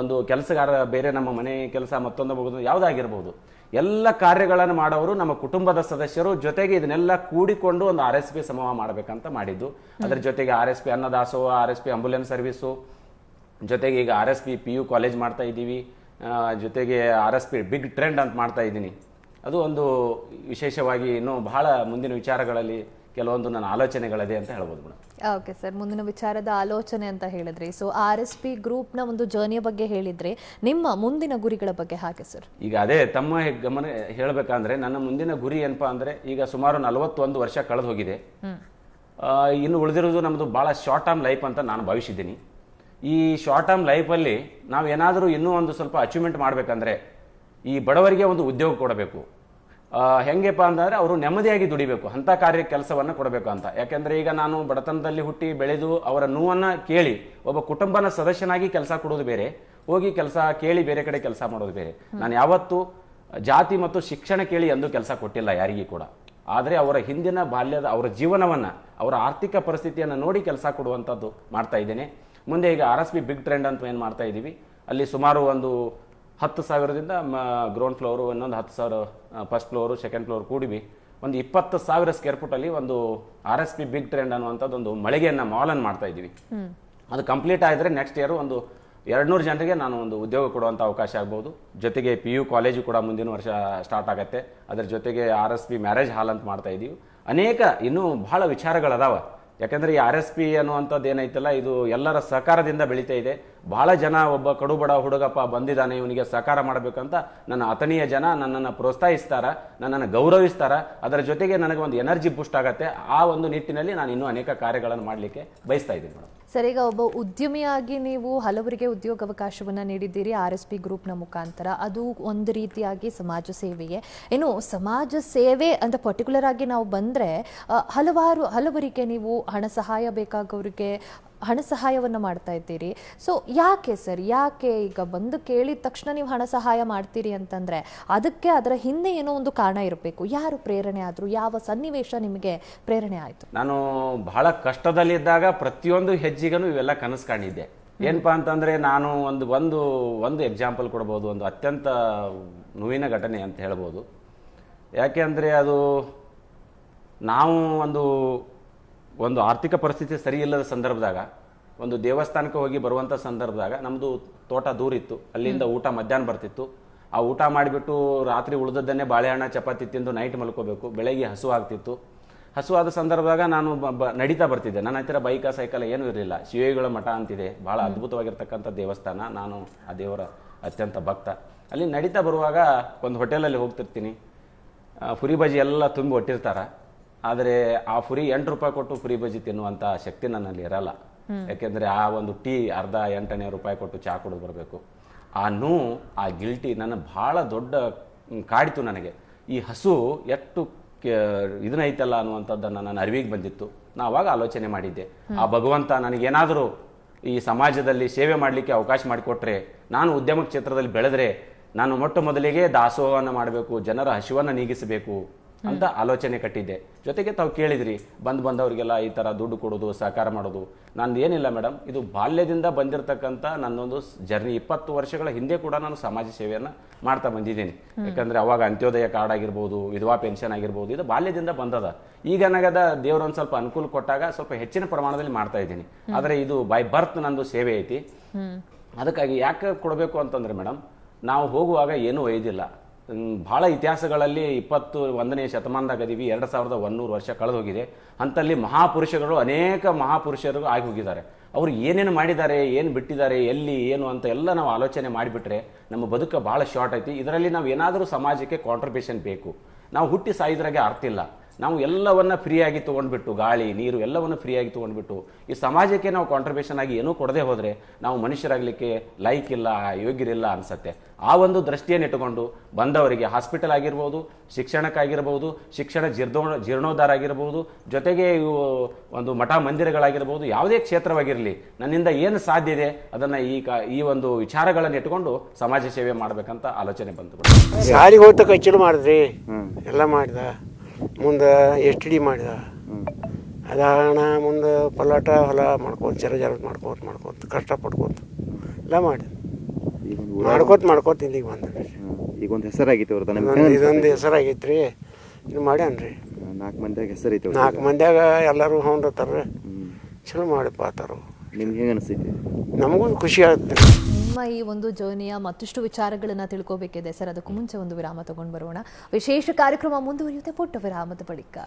ಒಂದು ಕೆಲಸಗಾರ, ಬೇರೆ ನಮ್ಮ ಮನೆ ಕೆಲಸ ಮತ್ತೊಂದು ಯಾವುದಾಗಿರ್ಬೋದು, ಎಲ್ಲ ಕಾರ್ಯಗಳನ್ನು ಮಾಡೋರು ನಮ್ಮ ಕುಟುಂಬದ ಸದಸ್ಯರು. ಜೊತೆಗೆ ಇದನ್ನೆಲ್ಲ ಕೂಡಿಕೊಂಡು ಒಂದು RSP ಸಮೂಹ ಮಾಡಬೇಕಂತ ಮಾಡಿದ್ದು. ಅದರ ಜೊತೆಗೆ RSP ಅನ್ನದಾಸೋಹ, RSP ಆಂಬುಲೆನ್ಸ್ ಸರ್ವಿಸು, ಜೊತೆಗೆ ಈಗ RSP PU ಕಾಲೇಜ್ ಮಾಡ್ತಾ ಇದ್ದೀವಿ, ಜೊತೆಗೆ RSP ಬಿಗ್ ಟ್ರೆಂಡ್ ಅಂತ ಮಾಡ್ತಾ ಇದ್ದೀನಿ. ಅದು ಒಂದು ವಿಶೇಷವಾಗಿ ಇನ್ನೂ ಬಹಳ ಮುಂದಿನ ವಿಚಾರಗಳಲ್ಲಿ ಕೆಲವೊಂದು ನನ್ನ ಆಲೋಚನೆಗಳಿದೆ ಅಂತ ಹೇಳ್ಬೋದು ಮೇಡಮ್. ಓಕೆ ಸರ್, ಮುಂದಿನ ವಿಚಾರದ ಆಲೋಚನೆ ಅಂತ ಹೇಳಿದ್ರಿ. ಸೊ RSP ಗ್ರೂಪ್ನ ಒಂದು ಜರ್ನಿಯ ಬಗ್ಗೆ ಹೇಳಿದ್ರೆ, ನಿಮ್ಮ ಮುಂದಿನ ಗುರಿಗಳ ಬಗ್ಗೆ ಹಾಗೆ ಸರ್? ಈಗ ಅದೇ ತಮ್ಮ ಗಮನ ಹೇಳಬೇಕಂದ್ರೆ, ನನ್ನ ಮುಂದಿನ ಗುರಿ ಏನಪ್ಪಾ ಅಂದರೆ, ಈಗ ಸುಮಾರು 41 ವರ್ಷ ಕಳೆದು ಹೋಗಿದೆ. ಇನ್ನು ಉಳಿದಿರೋದು ನಮ್ಮದು ಭಾಳ ಶಾರ್ಟ್ ಟರ್ಮ್ ಲೈಫ್ ಅಂತ ನಾನು ಭಾವಿಸಿದ್ದೀನಿ. ಈ ಶಾರ್ಟ್ ಟರ್ಮ್ ಲೈಫಲ್ಲಿ ನಾವು ಏನಾದರೂ ಇನ್ನೂ ಒಂದು ಸ್ವಲ್ಪ ಅಚೀವ್ಮೆಂಟ್ ಮಾಡಬೇಕಂದ್ರೆ, ಈ ಬಡವರಿಗೆ ಒಂದು ಉದ್ಯೋಗ ಕೊಡಬೇಕು. ಹೆಂಗೆಪ್ಪ ಅಂದರೆ, ಅವರು ನೆಮ್ಮದಿಯಾಗಿ ದುಡಿಬೇಕು, ಅಂಥ ಕಾರ್ಯ ಕೆಲಸವನ್ನು ಕೊಡಬೇಕು ಅಂತ. ಯಾಕೆಂದರೆ ಈಗ ನಾನು ಬಡತನದಲ್ಲಿ ಹುಟ್ಟಿ ಬೆಳೆದು ಅವರ ನೋವನ್ನು ಕೇಳಿ ಒಬ್ಬ ಕುಟುಂಬನ ಸದಸ್ಯನಾಗಿ ಕೆಲಸ ಕೊಡೋದು ಬೇರೆ, ಹೋಗಿ ಕೆಲಸ ಕೇಳಿ ಬೇರೆ ಕಡೆ ಕೆಲಸ ಮಾಡೋದು ಬೇರೆ. ನಾನು ಯಾವತ್ತೂ ಜಾತಿ ಮತ್ತು ಶಿಕ್ಷಣ ಕೇಳಿ ಎಂದೂ ಕೆಲಸ ಕೊಟ್ಟಿಲ್ಲ ಯಾರಿಗೂ ಕೂಡ. ಆದರೆ ಅವರ ಹಿಂದಿನ ಬಾಲ್ಯದ ಅವರ ಜೀವನವನ್ನು, ಅವರ ಆರ್ಥಿಕ ಪರಿಸ್ಥಿತಿಯನ್ನು ನೋಡಿ ಕೆಲಸ ಕೊಡುವಂಥದ್ದು ಮಾಡ್ತಾ ಇದ್ದೇನೆ. ಮುಂದೆ ಈಗ RSP ಬಿಗ್ ಟ್ರೆಂಡ್ ಅಂತ ಏನು ಮಾಡ್ತಾ ಇದ್ದೀವಿ, ಅಲ್ಲಿ ಸುಮಾರು ಒಂದು 10,000ದಿಂದ ಗ್ರೌಂಡ್ ಫ್ಲೋರು, ಇನ್ನೊಂದು 10,000 ಫಸ್ಟ್ ಫ್ಲೋರು, ಸೆಕೆಂಡ್ ಫ್ಲೋರ್ ಕೂಡಿ ಒಂದು 20,000 ಸ್ಕ್ವೇರ್ ಫುಟಲ್ಲಿ ಒಂದು RSP ಬಿಗ್ ಟ್ರೆಂಡ್ ಅನ್ನುವಂಥದ್ದು ಒಂದು ಮಳಿಗೆಯನ್ನು ಮಾಲನ್ನು ಮಾಡ್ತಾ ಇದ್ದೀವಿ. ಅದು ಕಂಪ್ಲೀಟ್ ಆಗಿದ್ರೆ ನೆಕ್ಸ್ಟ್ ಇಯರ್ ಒಂದು 200 ಜನರಿಗೆ ನಾನು ಒಂದು ಉದ್ಯೋಗ ಕೊಡುವಂಥ ಅವಕಾಶ ಆಗ್ಬೋದು. ಜೊತೆಗೆ PU ಕಾಲೇಜು ಕೂಡ ಮುಂದಿನ ವರ್ಷ ಸ್ಟಾರ್ಟ್ ಆಗುತ್ತೆ. ಅದರ ಜೊತೆಗೆ RSP ಮ್ಯಾರೇಜ್ ಹಾಲ್ ಅಂತ ಮಾಡ್ತಾ ಇದ್ದೀವಿ. ಅನೇಕ ಇನ್ನೂ ಬಹಳ ವಿಚಾರಗಳದಾವ. ಯಾಕಂದರೆ ಈ RSP ಅನ್ನುವಂಥದ್ದು ಏನೈತಲ್ಲ, ಇದು ಎಲ್ಲರ ಸಹಕಾರದಿಂದ ಬೆಳೀತಾ ಇದೆ. ಬಹಳ ಜನ, ಒಬ್ಬ ಕಡುಬಡ ಹುಡುಗಪ್ಪ ಬಂದಿದ್ದಾನೆ, ಇವನಿಗೆ ಸಹಕಾರ ಮಾಡಬೇಕಂತ ನನ್ನ ಅತನೀಯ ಜನ ನನ್ನನ್ನು ಪ್ರೋತ್ಸಾಹಿಸ್ತಾರ, ನನ್ನನ್ನು ಗೌರವಿಸ್ತಾರ. ಅದರ ಜೊತೆಗೆ ನನಗೆ ಒಂದು ಎನರ್ಜಿ ಬೂಸ್ಟ್ ಆಗುತ್ತೆ. ಆ ಒಂದು ನಿಟ್ಟಿನಲ್ಲಿ ನಾನು ಇನ್ನೂ ಅನೇಕ ಕಾರ್ಯಗಳನ್ನು ಮಾಡಲಿಕ್ಕೆ ಬಯಸ್ತಾ ಇದ್ದೀನಿ ಮೇಡಮ್. ಸರ್, ಈಗ ಒಬ್ಬ ಉದ್ಯಮಿಯಾಗಿ ನೀವು ಹಲವರಿಗೆ ಉದ್ಯೋಗಾವಕಾಶವನ್ನು ನೀಡಿದ್ದೀರಿ RSP ಗ್ರೂಪ್ನ ಮುಖಾಂತರ. ಅದು ಒಂದು ರೀತಿಯಾಗಿ ಸಮಾಜ ಸೇವೆಯೇ. ಇನ್ನು ಸಮಾಜ ಸೇವೆ ಅಂತ ಪರ್ಟಿಕ್ಯುಲರ್ ಆಗಿ ನಾವು ಬಂದರೆ, ಹಲವರಿಗೆ ನೀವು ಹಣ ಸಹಾಯ ಬೇಕಾಗೋರಿಗೆ ಹಣ ಸಹಾಯವನ್ನು ಮಾಡ್ತಾ ಇದ್ದೀರಿ. ಸೊ ಯಾಕೆ ಸರ್, ಯಾಕೆ ಈಗ ಬಂದು ಕೇಳಿದ ತಕ್ಷಣ ನೀವು ಹಣ ಸಹಾಯ ಮಾಡ್ತೀರಿ ಅಂತಂದರೆ ಅದಕ್ಕೆ ಅದರ ಹಿಂದೆ ಏನೋ ಒಂದು ಕಾರಣ ಇರಬೇಕು. ಯಾರು ಪ್ರೇರಣೆ ಆದರು, ಯಾವ ಸನ್ನಿವೇಶ ನಿಮಗೆ ಪ್ರೇರಣೆ ಆಯಿತು? ನಾನು ಬಹಳ ಕಷ್ಟದಲ್ಲಿದ್ದಾಗ ಪ್ರತಿಯೊಂದು ಹೆಜ್ಜೆಗೂ ಇವೆಲ್ಲ ಕನಸು ಕಾಣಿದ್ದೆ. ಏನಪ್ಪ ಅಂತಂದರೆ, ನಾನು ಒಂದು ಎಕ್ಸಾಂಪಲ್ ಕೊಡ್ಬೋದು, ಒಂದು ಅತ್ಯಂತ ನೋವಿನ ಘಟನೆ ಅಂತ ಹೇಳ್ಬೋದು. ಯಾಕೆ ಅಂದರೆ, ಅದು ನಾವು ಒಂದು ಆರ್ಥಿಕ ಪರಿಸ್ಥಿತಿ ಸರಿ ಇಲ್ಲದ ಸಂದರ್ಭದಾಗ, ಒಂದು ದೇವಸ್ಥಾನಕ್ಕೆ ಹೋಗಿ ಬರುವಂಥ ಸಂದರ್ಭದಾಗ ನಮ್ಮದು ತೋಟ ದೂರ ಇತ್ತು. ಅಲ್ಲಿಂದ ಊಟ ಮಧ್ಯಾಹ್ನ ಬರ್ತಿತ್ತು. ಆ ಊಟ ಮಾಡಿಬಿಟ್ಟು ರಾತ್ರಿ ಉಳಿದದ್ದನ್ನೇ ಬಾಳೆಹಣ್ಣ ಚಪಾತಿ ತಿಂದು ನೈಟ್ ಮಲ್ಕೋಬೇಕು. ಬೆಳಗ್ಗೆ ಹಸು ಆಗ್ತಿತ್ತು. ಹಸು ಆದ ಸಂದರ್ಭದಾಗ ನಾನು ನಡೀತಾ ಬರ್ತಿದ್ದೆ. ನನ್ನ ಹತ್ತಿರ ಬೈಕ ಸೈಕಲ್ ಏನೂ ಇರಲಿಲ್ಲ. ಶಿವಯೋಗಿಗಳ ಮಠ ಅಂತಿದೆ, ಭಾಳ ಅದ್ಭುತವಾಗಿರ್ತಕ್ಕಂಥ ದೇವಸ್ಥಾನ. ನಾನು ಆ ದೇವರ ಅತ್ಯಂತ ಭಕ್ತ. ಅಲ್ಲಿ ನಡೀತಾ ಬರುವಾಗ ಒಂದು ಹೋಟೆಲಲ್ಲಿ ಹೋಗ್ತಿರ್ತೀನಿ. ಪುರಿ ಬಜ್ಜಿ ಎಲ್ಲ ತುಂಬಿ ಒಟ್ಟಿರ್ತಾರೆ. ಆದರೆ ಆ ಪುರಿ 8 ರೂಪಾಯಿ ಕೊಟ್ಟು ಪುರಿ ಬಜ್ಜಿ ತಿನ್ನುವಂಥ ಶಕ್ತಿ ನನ್ನಲ್ಲಿ ಇರಲ್ಲ. ಯಾಕೆಂದರೆ ಆ ಒಂದು ಟೀ ಅರ್ಧ 8 ರೂಪಾಯಿ ಕೊಟ್ಟು ಚಹಾ ಕುಡಿದು ಬರಬೇಕು. ಆ ನೋವು, ಆ ಗಿಲ್ಟಿ ನನ್ನ ಭಾಳ ದೊಡ್ಡ ಕಾಡಿತು ನನಗೆ. ಈ ಹಸು ಎಷ್ಟು ಇದನ್ನೈತಲ್ಲ ಅನ್ನುವಂಥದ್ದನ್ನು ನನ್ನ ಅರಿವಿಗೆ ಬಂದಿತ್ತು. ನಾ ಅವಾಗ ಆಲೋಚನೆ ಮಾಡಿದ್ದೆ, ಆ ಭಗವಂತ ನನಗೇನಾದರೂ ಈ ಸಮಾಜದಲ್ಲಿ ಸೇವೆ ಮಾಡಲಿಕ್ಕೆ ಅವಕಾಶ ಮಾಡಿಕೊಟ್ರೆ, ನಾನು ಉದ್ಯಮ ಕ್ಷೇತ್ರದಲ್ಲಿ ಬೆಳೆದ್ರೆ, ನಾನು ಮೊಟ್ಟ ಮೊದಲಿಗೆ ದಾಸೋಹವನ್ನು ಮಾಡಬೇಕು, ಜನರ ಹಸಿವನ್ನು ನೀಗಿಸಬೇಕು. ಅಂತ ಆಲೋಚನೆ ಕಟ್ಟಿದ್ದೆ. ಜೊತೆಗೆ ತಾವು ಕೇಳಿದ್ರಿ ಬಂದವರಿಗೆಲ್ಲ ಈ ತರ ದುಡ್ಡು ಕೊಡೋದು, ಸಹಕಾರ ಮಾಡೋದು. ನಂದು ಏನಿಲ್ಲ ಮೇಡಮ್, ಇದು ಬಾಲ್ಯದಿಂದ ಬಂದಿರತಕ್ಕಂಥ ನನ್ನೊಂದು ಜರ್ನಿ. 20 ವರ್ಷಗಳ ಹಿಂದೆ ಕೂಡ ನಾನು ಸಮಾಜ ಸೇವೆಯನ್ನ ಮಾಡ್ತಾ ಬಂದಿದ್ದೀನಿ. ಯಾಕಂದ್ರೆ ಅವಾಗ ಅಂತ್ಯೋದಯ ಕಾರ್ಡ್ ಆಗಿರ್ಬೋದು, ವಿಧವಾ ಪೆನ್ಷನ್ ಆಗಿರ್ಬೋದು, ಇದು ಬಾಲ್ಯದಿಂದ ಬಂದದ. ಈಗ ನನಗದ ದೇವ್ರೊಂದ್ ಸ್ವಲ್ಪ ಅನುಕೂಲ ಕೊಟ್ಟಾಗ ಸ್ವಲ್ಪ ಹೆಚ್ಚಿನ ಪ್ರಮಾಣದಲ್ಲಿ ಮಾಡ್ತಾ ಇದ್ದೀನಿ. ಆದ್ರೆ ಇದು ಬೈ ಬರ್ತ್ ನಂದು ಸೇವೆ ಐತಿ. ಅದಕ್ಕಾಗಿ ಯಾಕೆ ಕೊಡಬೇಕು ಅಂತಂದ್ರೆ ಮೇಡಮ್, ನಾವು ಹೋಗುವಾಗ ಏನೂ ಒಯ್ದಿಲ್ಲ. ಬಹಳ ಇತಿಹಾಸಗಳಲ್ಲಿ 21ನೇ ಶತಮಾನದಾಗ ಅದೀವಿ. 2100 ವರ್ಷ ಕಳೆದು ಹೋಗಿದೆ. ಅಂತಲ್ಲಿ ಮಹಾಪುರುಷಗಳು, ಅನೇಕ ಮಹಾಪುರುಷರು ಆಗಿ ಹೋಗಿದ್ದಾರೆ. ಅವರು ಏನೇನು ಮಾಡಿದ್ದಾರೆ, ಏನು ಬಿಟ್ಟಿದ್ದಾರೆ, ಎಲ್ಲಿ ಏನು ಅಂತ ಎಲ್ಲ ನಾವು ಆಲೋಚನೆ ಮಾಡಿಬಿಟ್ರೆ ನಮ್ಮ ಬದುಕು ಬಹಳ ಶಾರ್ಟ್ ಐತಿ. ಇದರಲ್ಲಿ ನಾವು ಏನಾದರೂ ಸಮಾಜಕ್ಕೆ ಕಾಂಟ್ರಿಬ್ಯೂಷನ್ ಬೇಕು. ನಾವು ಹುಟ್ಟಿ ಸಾಯಿದ್ರಾಗೆ ಅರ್ಥ ಇಲ್ಲ. ನಾವು ಎಲ್ಲವನ್ನ ಫ್ರೀಯಾಗಿ ತೊಗೊಂಡ್ಬಿಟ್ಟು, ಗಾಳಿ ನೀರು ಎಲ್ಲವನ್ನು ಫ್ರೀಯಾಗಿ ತೊಗೊಂಡ್ಬಿಟ್ಟು ಈ ಸಮಾಜಕ್ಕೆ ನಾವು ಕಾಂಟ್ರಿಬ್ಯೂಷನ್ ಆಗಿ ಏನೂ ಕೊಡದೆ ಹೋದರೆ ನಾವು ಮನುಷ್ಯರಾಗಲಿಕ್ಕೆ ಲೈಕ್ ಇಲ್ಲ, ಯೋಗ್ಯರಿಲ್ಲ ಅನ್ಸತ್ತೆ. ಆ ಒಂದು ದೃಷ್ಟಿಯನ್ನು ಇಟ್ಟುಕೊಂಡು ಬಂದವರಿಗೆ ಹಾಸ್ಪಿಟಲ್ ಆಗಿರ್ಬೋದು, ಶಿಕ್ಷಣಕ್ಕಾಗಿರ್ಬೋದು, ಶಿಕ್ಷಣ ಜೀರ್ಣೋದ್ಧಾರ ಆಗಿರ್ಬೋದು, ಜೊತೆಗೆ ಇವು ಒಂದು ಮಠ ಮಂದಿರಗಳಾಗಿರ್ಬೋದು, ಯಾವುದೇ ಕ್ಷೇತ್ರವಾಗಿರಲಿ ನನ್ನಿಂದ ಏನು ಸಾಧ್ಯ ಇದೆ ಅದನ್ನು ಈ ಒಂದು ವಿಚಾರಗಳನ್ನು ಇಟ್ಕೊಂಡು ಸಮಾಜ ಸೇವೆ ಮಾಡ್ಬೇಕಂತ ಆಲೋಚನೆ ಬಂತು. ಶಾಲೆಗೆ ಹೋಗ್ತಾ ಕಚ್ಚಲು ಮಾಡಿದ್ರಿ, ಎಲ್ಲ ಮಾಡಿದ. ಮುಂದೆ STD ಮಾಡಿದ. ಅದಾಗಣ ಮುಂದೆ ಪಲಾಟ ಹೊಲ ಮಾಡ್ಕೋತ ಜರ ಮಾಡ್ಕೋತ ಕಷ್ಟಪಡ್ಕೋತ ಎಲ್ಲ ಮಾಡಿ ಮಾಡ್ಕೋತ ಇಲ್ಲಿಗೆ ಬಂದ್ರಿ. ಈಗ ಒಂದು ಹೆಸರಾಗಿತ್ತು ಇದೊಂದು ಹೆಸರಾಗೈತೆ ರೀ. ಇದು ಮಾಡ್ಯಾನ್ರಿ. 4 ಮಂದಿಯಾಗ ಹೆಸರೈತೆ. 4 ಮಂದಿಯಾಗ ಎಲ್ಲರೂ ಹೊಂದತ್ತಾರ. ಚಲೋ ಮಾಡಿಪ್ಪ ಆತಾರು. ನಿಮ್ಗೆ ಹೆಂಗೆ ಅನಿಸ್ತೈತಿ? ನಮಗೂ ಖುಷಿ ಆಗುತ್ತೆ. ನಿಮ್ಮ ಈ ಒಂದು ಜರ್ನಿಯ ಮತ್ತಷ್ಟು ವಿಚಾರಗಳನ್ನ ತಿಳ್ಕೋಬೇಕಿದೆ ಸರ್. ಅದಕ್ಕೂ ಮುಂಚೆ ಒಂದು ವಿರಾಮ ತಗೊಂಡು ಬರೋಣ. ವಿಶೇಷ ಕಾರ್ಯಕ್ರಮ ಮುಂದುವರಿಯುತ್ತೆ ಪುಟ್ಟ ವಿರಾಮದ ಬಳಿಕ.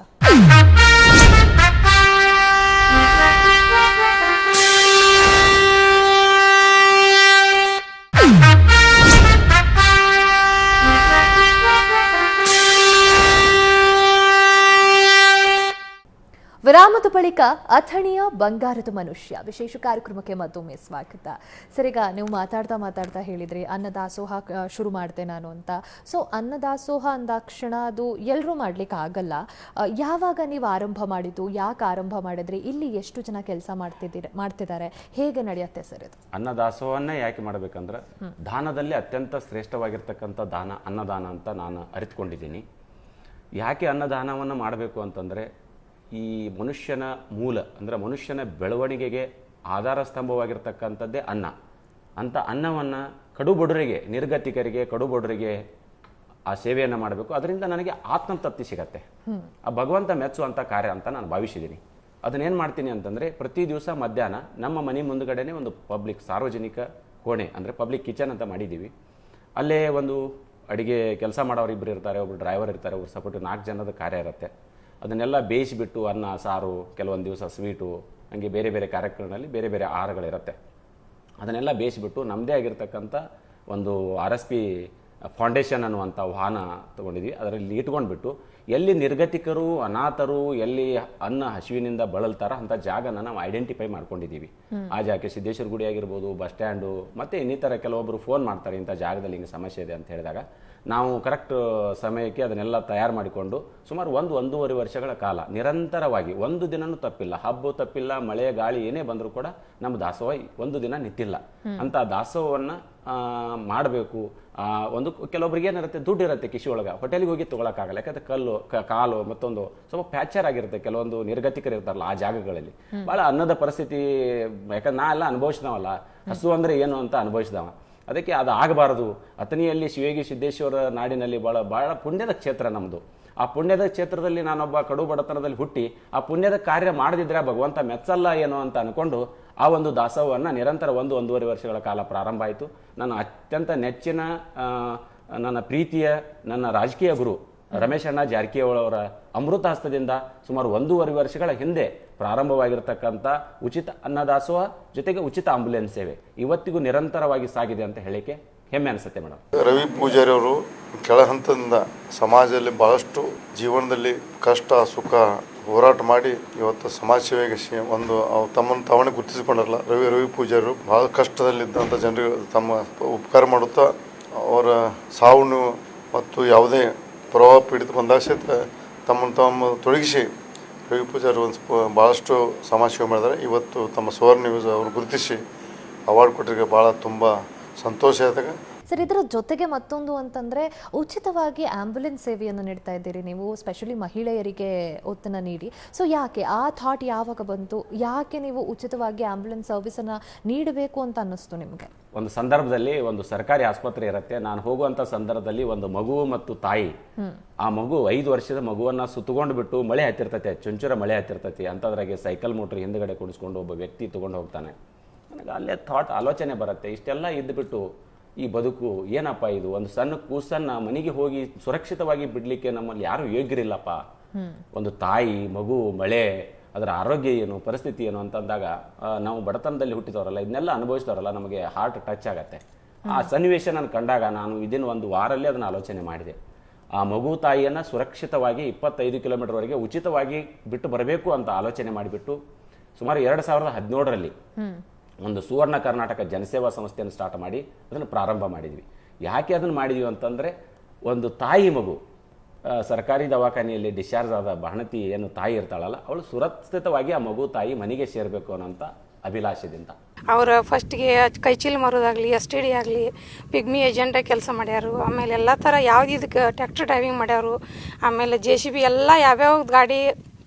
ವಿರಾಮದ ಬಳಿಕ ಅಥಣಿಯ ಬಂಗಾರದ ಮನುಷ್ಯ ವಿಶೇಷ ಕಾರ್ಯಕ್ರಮಕ್ಕೆ ಮತ್ತೊಮ್ಮೆ ಸ್ವಾಗತ. ಸರ್, ಈಗ ನೀವು ಮಾತಾಡ್ತಾ ಹೇಳಿದ್ರಿ ಅನ್ನದಾಸೋಹ ಶುರು ಮಾಡ್ತೆ ನಾನು ಅಂತ. ಸೊ ಅನ್ನದಾಸೋಹ ಅಂದಾಕ್ಷಣ ಅದು ಎಲ್ಲರೂ ಮಾಡ್ಲಿಕ್ಕೆ ಆಗಲ್ಲ. ಯಾವಾಗ ನೀವು ಆರಂಭ ಮಾಡಿದ್ದು, ಯಾಕೆ ಆರಂಭ ಮಾಡಿದ್ರಿ, ಇಲ್ಲಿ ಎಷ್ಟು ಜನ ಕೆಲಸ ಮಾಡ್ತಿದ್ದಾರೆ, ಹೇಗೆ ನಡೆಯುತ್ತೆ ಸರ್ ಇದು? ಅನ್ನದಾಸೋಹವನ್ನೇ ಯಾಕೆ ಮಾಡಬೇಕಂದ್ರೆ ದಾನದಲ್ಲಿ ಅತ್ಯಂತ ಶ್ರೇಷ್ಠವಾಗಿರ್ತಕ್ಕಂಥ ದಾನ ಅನ್ನದಾನ ಅಂತ ನಾನು ಅರಿತುಕೊಂಡಿದ್ದೀನಿ. ಯಾಕೆ ಅನ್ನದಾನವನ್ನು ಮಾಡಬೇಕು ಅಂತಂದರೆ ಈ ಮನುಷ್ಯನ ಮೂಲ ಅಂದರೆ ಮನುಷ್ಯನ ಬೆಳವಣಿಗೆಗೆ ಆಧಾರ ಸ್ತಂಭವಾಗಿರ್ತಕ್ಕಂಥದ್ದೇ ಅನ್ನ. ಅಂತ ಅನ್ನವನ್ನು ಕಡುಬಡವರಿಗೆ, ನಿರ್ಗತಿಕರಿಗೆ, ಕಡುಬಡವರಿಗೆ ಆ ಸೇವೆಯನ್ನು ಮಾಡಬೇಕು. ಅದರಿಂದ ನನಗೆ ಆತ್ಮತೃಪ್ತಿ ಸಿಗತ್ತೆ. ಆ ಭಗವಂತ ಮೆಚ್ಚುವಂಥ ಕಾರ್ಯ ಅಂತ ನಾನು ಭಾವಿಸಿದ್ದೀನಿ. ಅದನ್ನೇನು ಮಾಡ್ತೀನಿ ಅಂತಂದರೆ ಪ್ರತಿ ದಿವಸ ಮಧ್ಯಾಹ್ನ ನಮ್ಮ ಮನೆ ಮುಂದುಗಡೆನೇ ಒಂದು ಪಬ್ಲಿಕ್ ಸಾರ್ವಜನಿಕ ಕೋಣೆ ಅಂದರೆ ಪಬ್ಲಿಕ್ ಕಿಚನ್ ಅಂತ ಮಾಡಿದ್ದೀವಿ. ಅಲ್ಲೇ ಒಂದು ಅಡುಗೆ ಕೆಲಸ ಮಾಡೋರು ಇಬ್ಬರು ಇರ್ತಾರೆ, ಒಬ್ಬರು ಡ್ರೈವರ್ ಇರ್ತಾರೆ, ಒಬ್ಬರು ಸಪೋರ್ಟ್ 4 ಜನದ ಕಾರ್ಯ ಇರುತ್ತೆ. ಅದನ್ನೆಲ್ಲ ಬೇಯಿಸಿಬಿಟ್ಟು ಅನ್ನ, ಸಾರು, ಕೆಲವೊಂದು ದಿವಸ ಸ್ವೀಟು, ಹಂಗೆ ಬೇರೆ ಬೇರೆ ಕಾರ್ಯಕ್ರಮದಲ್ಲಿ ಬೇರೆ ಬೇರೆ ಆಹಾರಗಳಿರುತ್ತೆ. ಅದನ್ನೆಲ್ಲ ಬೇಯಿಸಿಬಿಟ್ಟು ನಮ್ಮದೇ ಆಗಿರ್ತಕ್ಕಂಥ ಒಂದು RSP ಫೌಂಡೇಶನ್ ಅನ್ನುವಂಥ ವಾಹನ ತೊಗೊಂಡಿದ್ವಿ. ಅದರಲ್ಲಿ ಇಟ್ಕೊಂಡ್ಬಿಟ್ಟು ಎಲ್ಲಿ ನಿರ್ಗತಿಕರು, ಅನಾಥರು, ಎಲ್ಲಿ ಅನ್ನ ಹಸಿವಿನಿಂದ ಬಳಲ್ತಾರ ಅಂಥ ಜಾಗನ ನಾವು ಐಡೆಂಟಿಫೈ ಮಾಡ್ಕೊಂಡಿದ್ದೀವಿ. ಆ ಜಾಗಕ್ಕೆ ಸಿದ್ದೇಶ್ವರ ಗುಡಿ ಆಗಿರ್ಬೋದು, ಬಸ್ ಸ್ಟ್ಯಾಂಡು, ಮತ್ತು ಇನ್ನಿತರ ಕೆಲವೊಬ್ಬರು ಫೋನ್ ಮಾಡ್ತಾರೆ ಇಂಥ ಜಾಗದಲ್ಲಿ ಹಿಂಗೆ ಸಮಸ್ಯೆ ಇದೆ ಅಂತ ಹೇಳಿದಾಗ ನಾವು ಕರೆಕ್ಟ್ ಸಮಯಕ್ಕೆ ಅದನ್ನೆಲ್ಲ ತಯಾರು ಮಾಡಿಕೊಂಡು ಸುಮಾರು 1-1.5 ವರ್ಷಗಳ ಕಾಲ ನಿರಂತರವಾಗಿ ಒಂದು ದಿನನೂ ತಪ್ಪಿಲ್ಲ, ಹಬ್ಬ ತಪ್ಪಿಲ್ಲ, ಮಳೆ ಗಾಳಿ ಏನೇ ಬಂದರೂ ಕೂಡ ನಮ್ಮ ದಾಸೋಹ ಒಂದು ದಿನ ನಿಂತಿಲ್ಲ. ಅಂತ ದಾಸೋಹವನ್ನು ಮಾಡಬೇಕು. ಒಂದು ಕೆಲವೊಬ್ರಿಗೆ ಏನಿರುತ್ತೆ, ದುಡ್ಡು ಇರುತ್ತೆ ಕಿಶಿ ಒಳಗೆ, ಹೋಟೆಲಿಗೆ ಹೋಗಿ ತೊಗೊಳಕ್ಕಾಗಲ್ಲ. ಯಾಕಂದ್ರೆ ಕಾಲು ಮತ್ತೊಂದು ಸ್ವಲ್ಪ ಪ್ಯಾಚರ್ ಆಗಿರುತ್ತೆ. ಕೆಲವೊಂದು ನಿರ್ಗತಿಕರು ಇರ್ತಾರಲ್ಲ ಆ ಜಾಗಗಳಲ್ಲಿ ಭಾಳ ಅನ್ನದ ಪರಿಸ್ಥಿತಿ. ಯಾಕಂದ್ರೆ ನಾ ಎಲ್ಲ ಅನುಭವಿಸಿದವಲ್ಲ, ಹಸು ಅಂದರೆ ಏನು ಅಂತ ಅನುಭವಿಸಿದವ. ಅದಕ್ಕೆ ಅದು ಆಗಬಾರದು. ಅಥಣಿಯಲ್ಲಿ ಶಿವಯೋಗಿ ಸಿದ್ದೇಶ್ವರ ನಾಡಿನಲ್ಲಿ ಭಾಳ ಪುಣ್ಯದ ಕ್ಷೇತ್ರ ನಮ್ಮದು. ಆ ಪುಣ್ಯದ ಕ್ಷೇತ್ರದಲ್ಲಿ ನಾನೊಬ್ಬ ಕಡು ಬಡತನದಲ್ಲಿ ಹುಟ್ಟಿ ಆ ಪುಣ್ಯದ ಕಾರ್ಯ ಮಾಡದಿದ್ರೆ ಭಗವಂತ ಮೆಚ್ಚಲ್ಲ ಏನೋ ಅಂತ ಅನ್ಕೊಂಡು ಆ ಒಂದು ದಾಸೋಹವನ್ನು ನಿರಂತರ 1-1.5 ವರ್ಷಗಳ ಕಾಲ ಪ್ರಾರಂಭ ಆಯಿತು. ನನ್ನ ಅತ್ಯಂತ ನೆಚ್ಚಿನ, ನನ್ನ ಪ್ರೀತಿಯ, ನನ್ನ ರಾಜಕೀಯ ಗುರು ರಮೇಶ್ ಅಣ್ಣ ಜಾರಕಿಹೊಳಿ ಅವರ ಅಮೃತ ಹಸ್ತದಿಂದ ಸುಮಾರು 1.5 ವರ್ಷಗಳ ಹಿಂದೆ ಪ್ರಾರಂಭವಾಗಿರ್ತಕ್ಕಂಥ ಉಚಿತ ಅನ್ನದಾಸೋಹ ಜೊತೆಗೆ ಉಚಿತ ಆಂಬುಲೆನ್ಸ್ ಸೇವೆ ಇವತ್ತಿಗೂ ನಿರಂತರವಾಗಿ ಸಾಗಿದೆ ಅಂತ ಹೇಳಿಕೆ ಹೆಮ್ಮೆ ಅನಿಸುತ್ತೆ ಮೇಡಮ್. ರವಿ ಪೂಜಾರಿ ಅವರು ಕೆಳ ಹಂತದಿಂದ ಸಮಾಜದಲ್ಲಿ ಬಹಳಷ್ಟು ಜೀವನದಲ್ಲಿ ಕಷ್ಟ ಸುಖ ಹೋರಾಟ ಮಾಡಿ ಇವತ್ತು ಸಮಾಜ ಸೇವೆಗೆ ಒಂದು ತಮ್ಮನ್ನು ತಾವೇ ಗುರುತಿಸಿಕೊಂಡರಲ್ಲ. ರವಿ ಪೂಜಾರಿ ಬಹಳ ಕಷ್ಟದಲ್ಲಿದ್ದಂಥ ಜನರಿಗೆ ತಮ್ಮ ಉಪಕಾರ ಮಾಡುತ್ತಾ ಅವರ ಸಾವು ಮತ್ತು ಯಾವುದೇ ಪ್ರವಾಹ ಪೀಡಿತ ಬಂದಾಗ ಸಹಿತ ತಮ್ಮ ತೊಡಗಿಸಿ ರವಿ ಪೂಜಾರಿ ಭಾಳಷ್ಟು ಸಮಾಜ ಸೇವೆ ಮಾಡಿದ್ದಾರೆ. ಇವತ್ತು ತಮ್ಮ ಸುವರ್ಣ ನ್ಯೂಸ್ ಅವರು ಗುರುತಿಸಿ ಅವಾರ್ಡ್ ಕೊಟ್ಟರಿಗೆ ಭಾಳ ತುಂಬ ಸಂತೋಷ ಆದಾಗ. ಸರ್, ಇದರ ಜೊತೆಗೆ ಮತ್ತೊಂದು ಅಂತಂದರೆ ಉಚಿತವಾಗಿ ಆ್ಯಂಬುಲೆನ್ಸ್ ಸೇವೆಯನ್ನು ನೀಡ್ತಾ ಇದ್ದೀರಿ ನೀವು, ಸ್ಪೆಷಲಿ ಮಹಿಳೆಯರಿಗೆ ಒತ್ತನ್ನು ನೀಡಿ. ಸೊ ಯಾಕೆ ಆ ಥಾಟ್ ಯಾವಾಗ ಬಂತು? ಯಾಕೆ ನೀವು ಉಚಿತವಾಗಿ ಆ್ಯಂಬುಲೆನ್ಸ್ ಸರ್ವಿಸನ್ನು ನೀಡಬೇಕು ಅಂತ ಅನ್ನಿಸ್ತು ನಿಮಗೆ? ಒಂದು ಸಂದರ್ಭದಲ್ಲಿ ಒಂದು ಸರ್ಕಾರಿ ಆಸ್ಪತ್ರೆ ಇರುತ್ತೆ. ನಾನು ಹೋಗುವಂಥ ಸಂದರ್ಭದಲ್ಲಿ ಒಂದು ಮಗು ಮತ್ತು ತಾಯಿ, ಆ ಮಗು 5 ವರ್ಷದ ಮಗುವನ್ನ ಸುತ್ತಕೊಂಡು ಬಿಟ್ಟು ಮಳೆ ಹತ್ತಿರ್ತೈತೆ, ಚುಂಚುರ ಮಳೆ ಹತ್ತಿರ್ತೈತಿ, ಅಂಥದ್ರಾಗೆ ಸೈಕಲ್ ಮೋಟ್ರ್ ಹಿಂದ್ಗಡೆ ಕುಡಿಸ್ಕೊಂಡು ಒಬ್ಬ ವ್ಯಕ್ತಿ ತಗೊಂಡು ಹೋಗ್ತಾನೆ. ನನಗೆ ಅಲ್ಲೇ ಆಲೋಚನೆ ಬರುತ್ತೆ, ಇಷ್ಟೆಲ್ಲ ಇದ್ದುಬಿಟ್ಟು ಈ ಬದುಕು ಏನಪ್ಪ ಇದು? ಒಂದು ಸಣ್ಣ ಕೂಸನ್ನ ಮನೆಗೆ ಹೋಗಿ ಸುರಕ್ಷಿತವಾಗಿ ಬಿಡ್ಲಿಕ್ಕೆ ನಮ್ಮಲ್ಲಿ ಯಾರು ಯೋಗ್ಯರಿಲ್ಲಪ್ಪ. ಒಂದು ತಾಯಿ, ಮಗು, ಮಳೆ, ಅದರ ಆರೋಗ್ಯ ಏನು, ಪರಿಸ್ಥಿತಿ ಏನು ಅಂತಂದಾಗ ನಾವು ಬಡತನದಲ್ಲಿ ಹುಟ್ಟಿದವರಲ್ಲ, ಇದನ್ನೆಲ್ಲ ಅನುಭವಿಸಿದವರಲ್ಲ, ನಮಗೆ ಹಾರ್ಟ್ ಟಚ್ ಆಗತ್ತೆ. ಆ ಸನ್ನಿವೇಶ ನಾನು ಕಂಡಾಗ ನಾನು ಇದನ್ನು ಒಂದು ವಾರಲ್ಲೇ ಅದನ್ನು ಆಲೋಚನೆ ಮಾಡಿದೆ. ಆ ಮಗು ತಾಯಿಯನ್ನು ಸುರಕ್ಷಿತವಾಗಿ 25 ಕಿಲೋಮೀಟರ್ವರೆಗೆ ಉಚಿತವಾಗಿ ಬಿಟ್ಟು ಬರಬೇಕು ಅಂತ ಆಲೋಚನೆ ಮಾಡಿಬಿಟ್ಟು ಸುಮಾರು 2017ರಲ್ಲಿ ಒಂದು ಸುವರ್ಣ ಕರ್ನಾಟಕ ಜನಸೇವಾ ಸಂಸ್ಥೆಯನ್ನು ಸ್ಟಾರ್ಟ್ ಮಾಡಿ ಅದನ್ನು ಪ್ರಾರಂಭ ಮಾಡಿದ್ವಿ. ಯಾಕೆ ಅದನ್ನು ಮಾಡಿದ್ವಿ ಅಂತಂದರೆ, ಒಂದು ತಾಯಿ ಮಗು ಸರ್ಕಾರಿ ದವಾಖಾನೆಯಲ್ಲಿ ಡಿಸ್ಚಾರ್ಜ್ ಆದ ಬಾಣತಿ ಏನು ತಾಯಿ ಇರ್ತಾಳಲ್ಲ, ಅವಳು ಸುರಕ್ಷಿತವಾಗಿ ಆ ಮಗು ತಾಯಿ ಮನೆಗೆ ಸೇರಬೇಕು ಅನ್ನೋಂಥ ಅಭಿಲಾಷದಿಂದ ಅವರು ಫಸ್ಟ್ಗೆ ಕೈಚೀಲ ಮಾರೋದಾಗಲಿ, STD ಆಗಲಿ, ಪಿಗ್ಮಿ ಏಜೆಂಟಾಗಿ ಕೆಲಸ ಮಾಡ್ಯಾರು. ಆಮೇಲೆ ಎಲ್ಲ ಥರ ಯಾವ್ದು ಇದಕ್ಕೆ ಟ್ರ್ಯಾಕ್ಟರ್ ಡ್ರೈವಿಂಗ್ ಮಾಡ್ಯಾರು. ಆಮೇಲೆ JCB ಎಲ್ಲ ಯಾವ್ಯಾವ ಗಾಡಿ